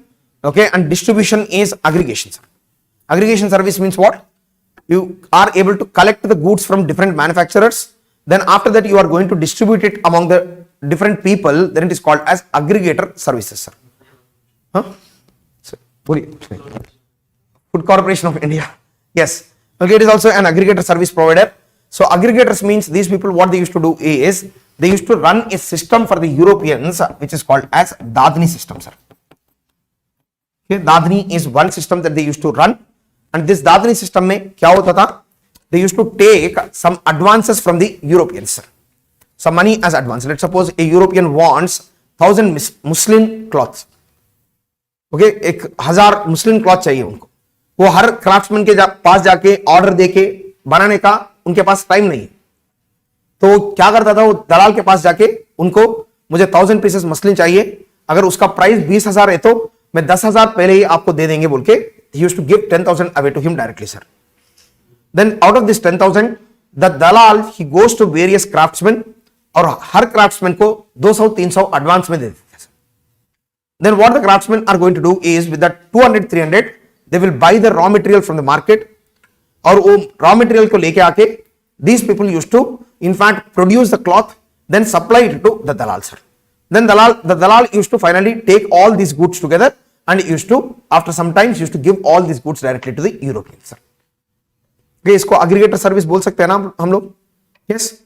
Okay, and distribution is aggregation. Aggregation service means what? You are able to collect the goods from different manufacturers. Then after that you are going to distribute it among the different people. Then it is called as aggregator services, sir. Huh? So, Food Corporation of India. Yes. Okay, it is also an aggregator service provider. So aggregators means these people, what they used to do is they used to run a system for the Europeans which is called as Dadni system, sir. Okay, Dadni is one system that they used to run, and this Dadni system mein kya hota tha? They used to take some advances from the Europeans, sir. Some money as advance. Let's suppose a European wants 1000 muslin cloths. Okay, 1000 muslin cloth चाहिए उनको. वो हर craftsman के पास जाके order देके बनाने का उनके पास time नहीं है, तो क्या करता था वो दलाल के पास जाके उनको मुझे 1000 पीसेस मसलिन चाहिए, अगर उसका प्राइस 20,000 है तो मैं 10,000 पहले ही आपको दे देंगे बोल के he used to give 10,000 away to him directly, sir. Then out of this 10,000 the dalal he goes to various craftsmen और हर क्राफ्ट्समैन को 200-300 एडवांस में दे देते हैं. Then what the craftsmen are going to do is with that 200-300 they will buy the raw material from the market, और वो raw material को लेके आके these people used to in fact produce the cloth, then supply it to the dalal, sir. Then the dalal used to finally take all these goods together and used to after some time used to give all these goods directly to the Europeans, sir. Okay, इसको aggregator service बोल सकते हैं ना हम लोग. Yes.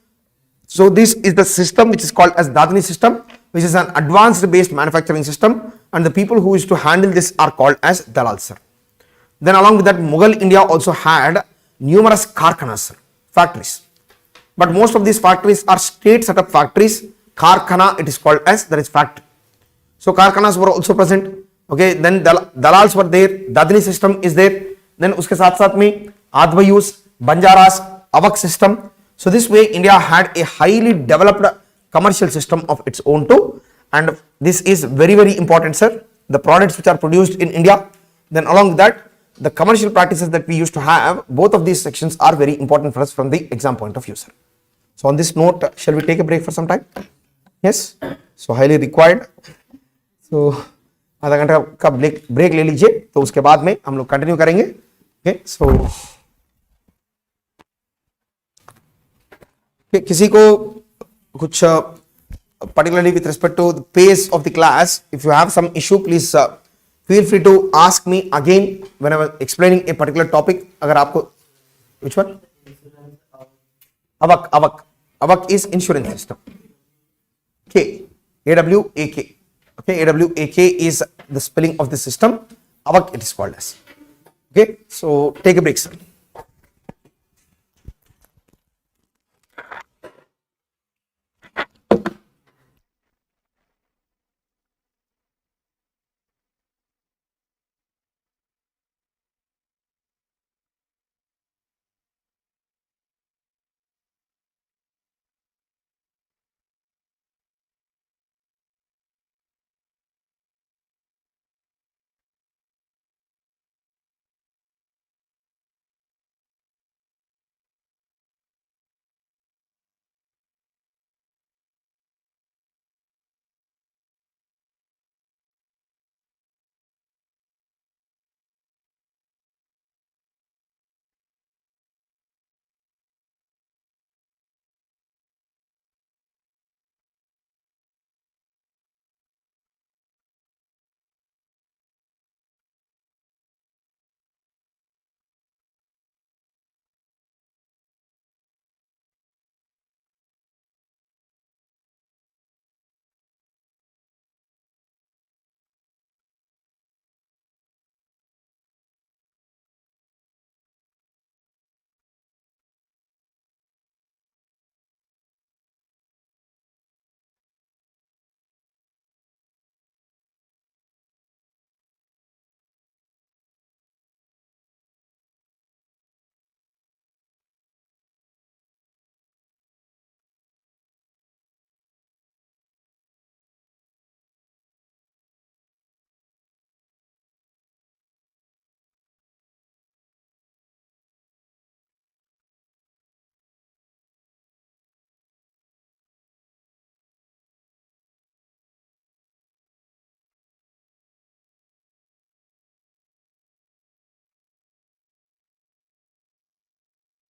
So this is the system which is called as Dadni system, which is an advanced based manufacturing system, and the people who used to handle this are called as dalal, sir. Then along with that, Mughal India also had numerous karkhanas, factories. But most of these factories are state set up factories. Karkhana it is called as, that is factory. So karkhanas were also present. Okay, then dalals were there, Dadni system is there. Then uske saath saath mein Advayus, Banjaras, Avak system. So this way India had a highly developed commercial system of its own too. And this is very, very important, sir. The products which are produced in India. Then along with that, the commercial practices that we used to have, both of these sections are very important for us from the exam point of view, sir. So on this note, shall we take a break for some time? Yes. So highly required. So आधा घंटा का break ले लीजिए, तो उसके बाद में हम लोग कंटिन्यू करेंगे. Okay, so किसी को कुछ particularly with respect to the pace of the class, if you have some issue, please feel free to ask me again when I was explaining a particular topic. अगर आपको which one? Avak is insurance system. K, AWAK. Okay, AWAK is the spelling of the system. Avak it is called as. Okay, so take a break, sir.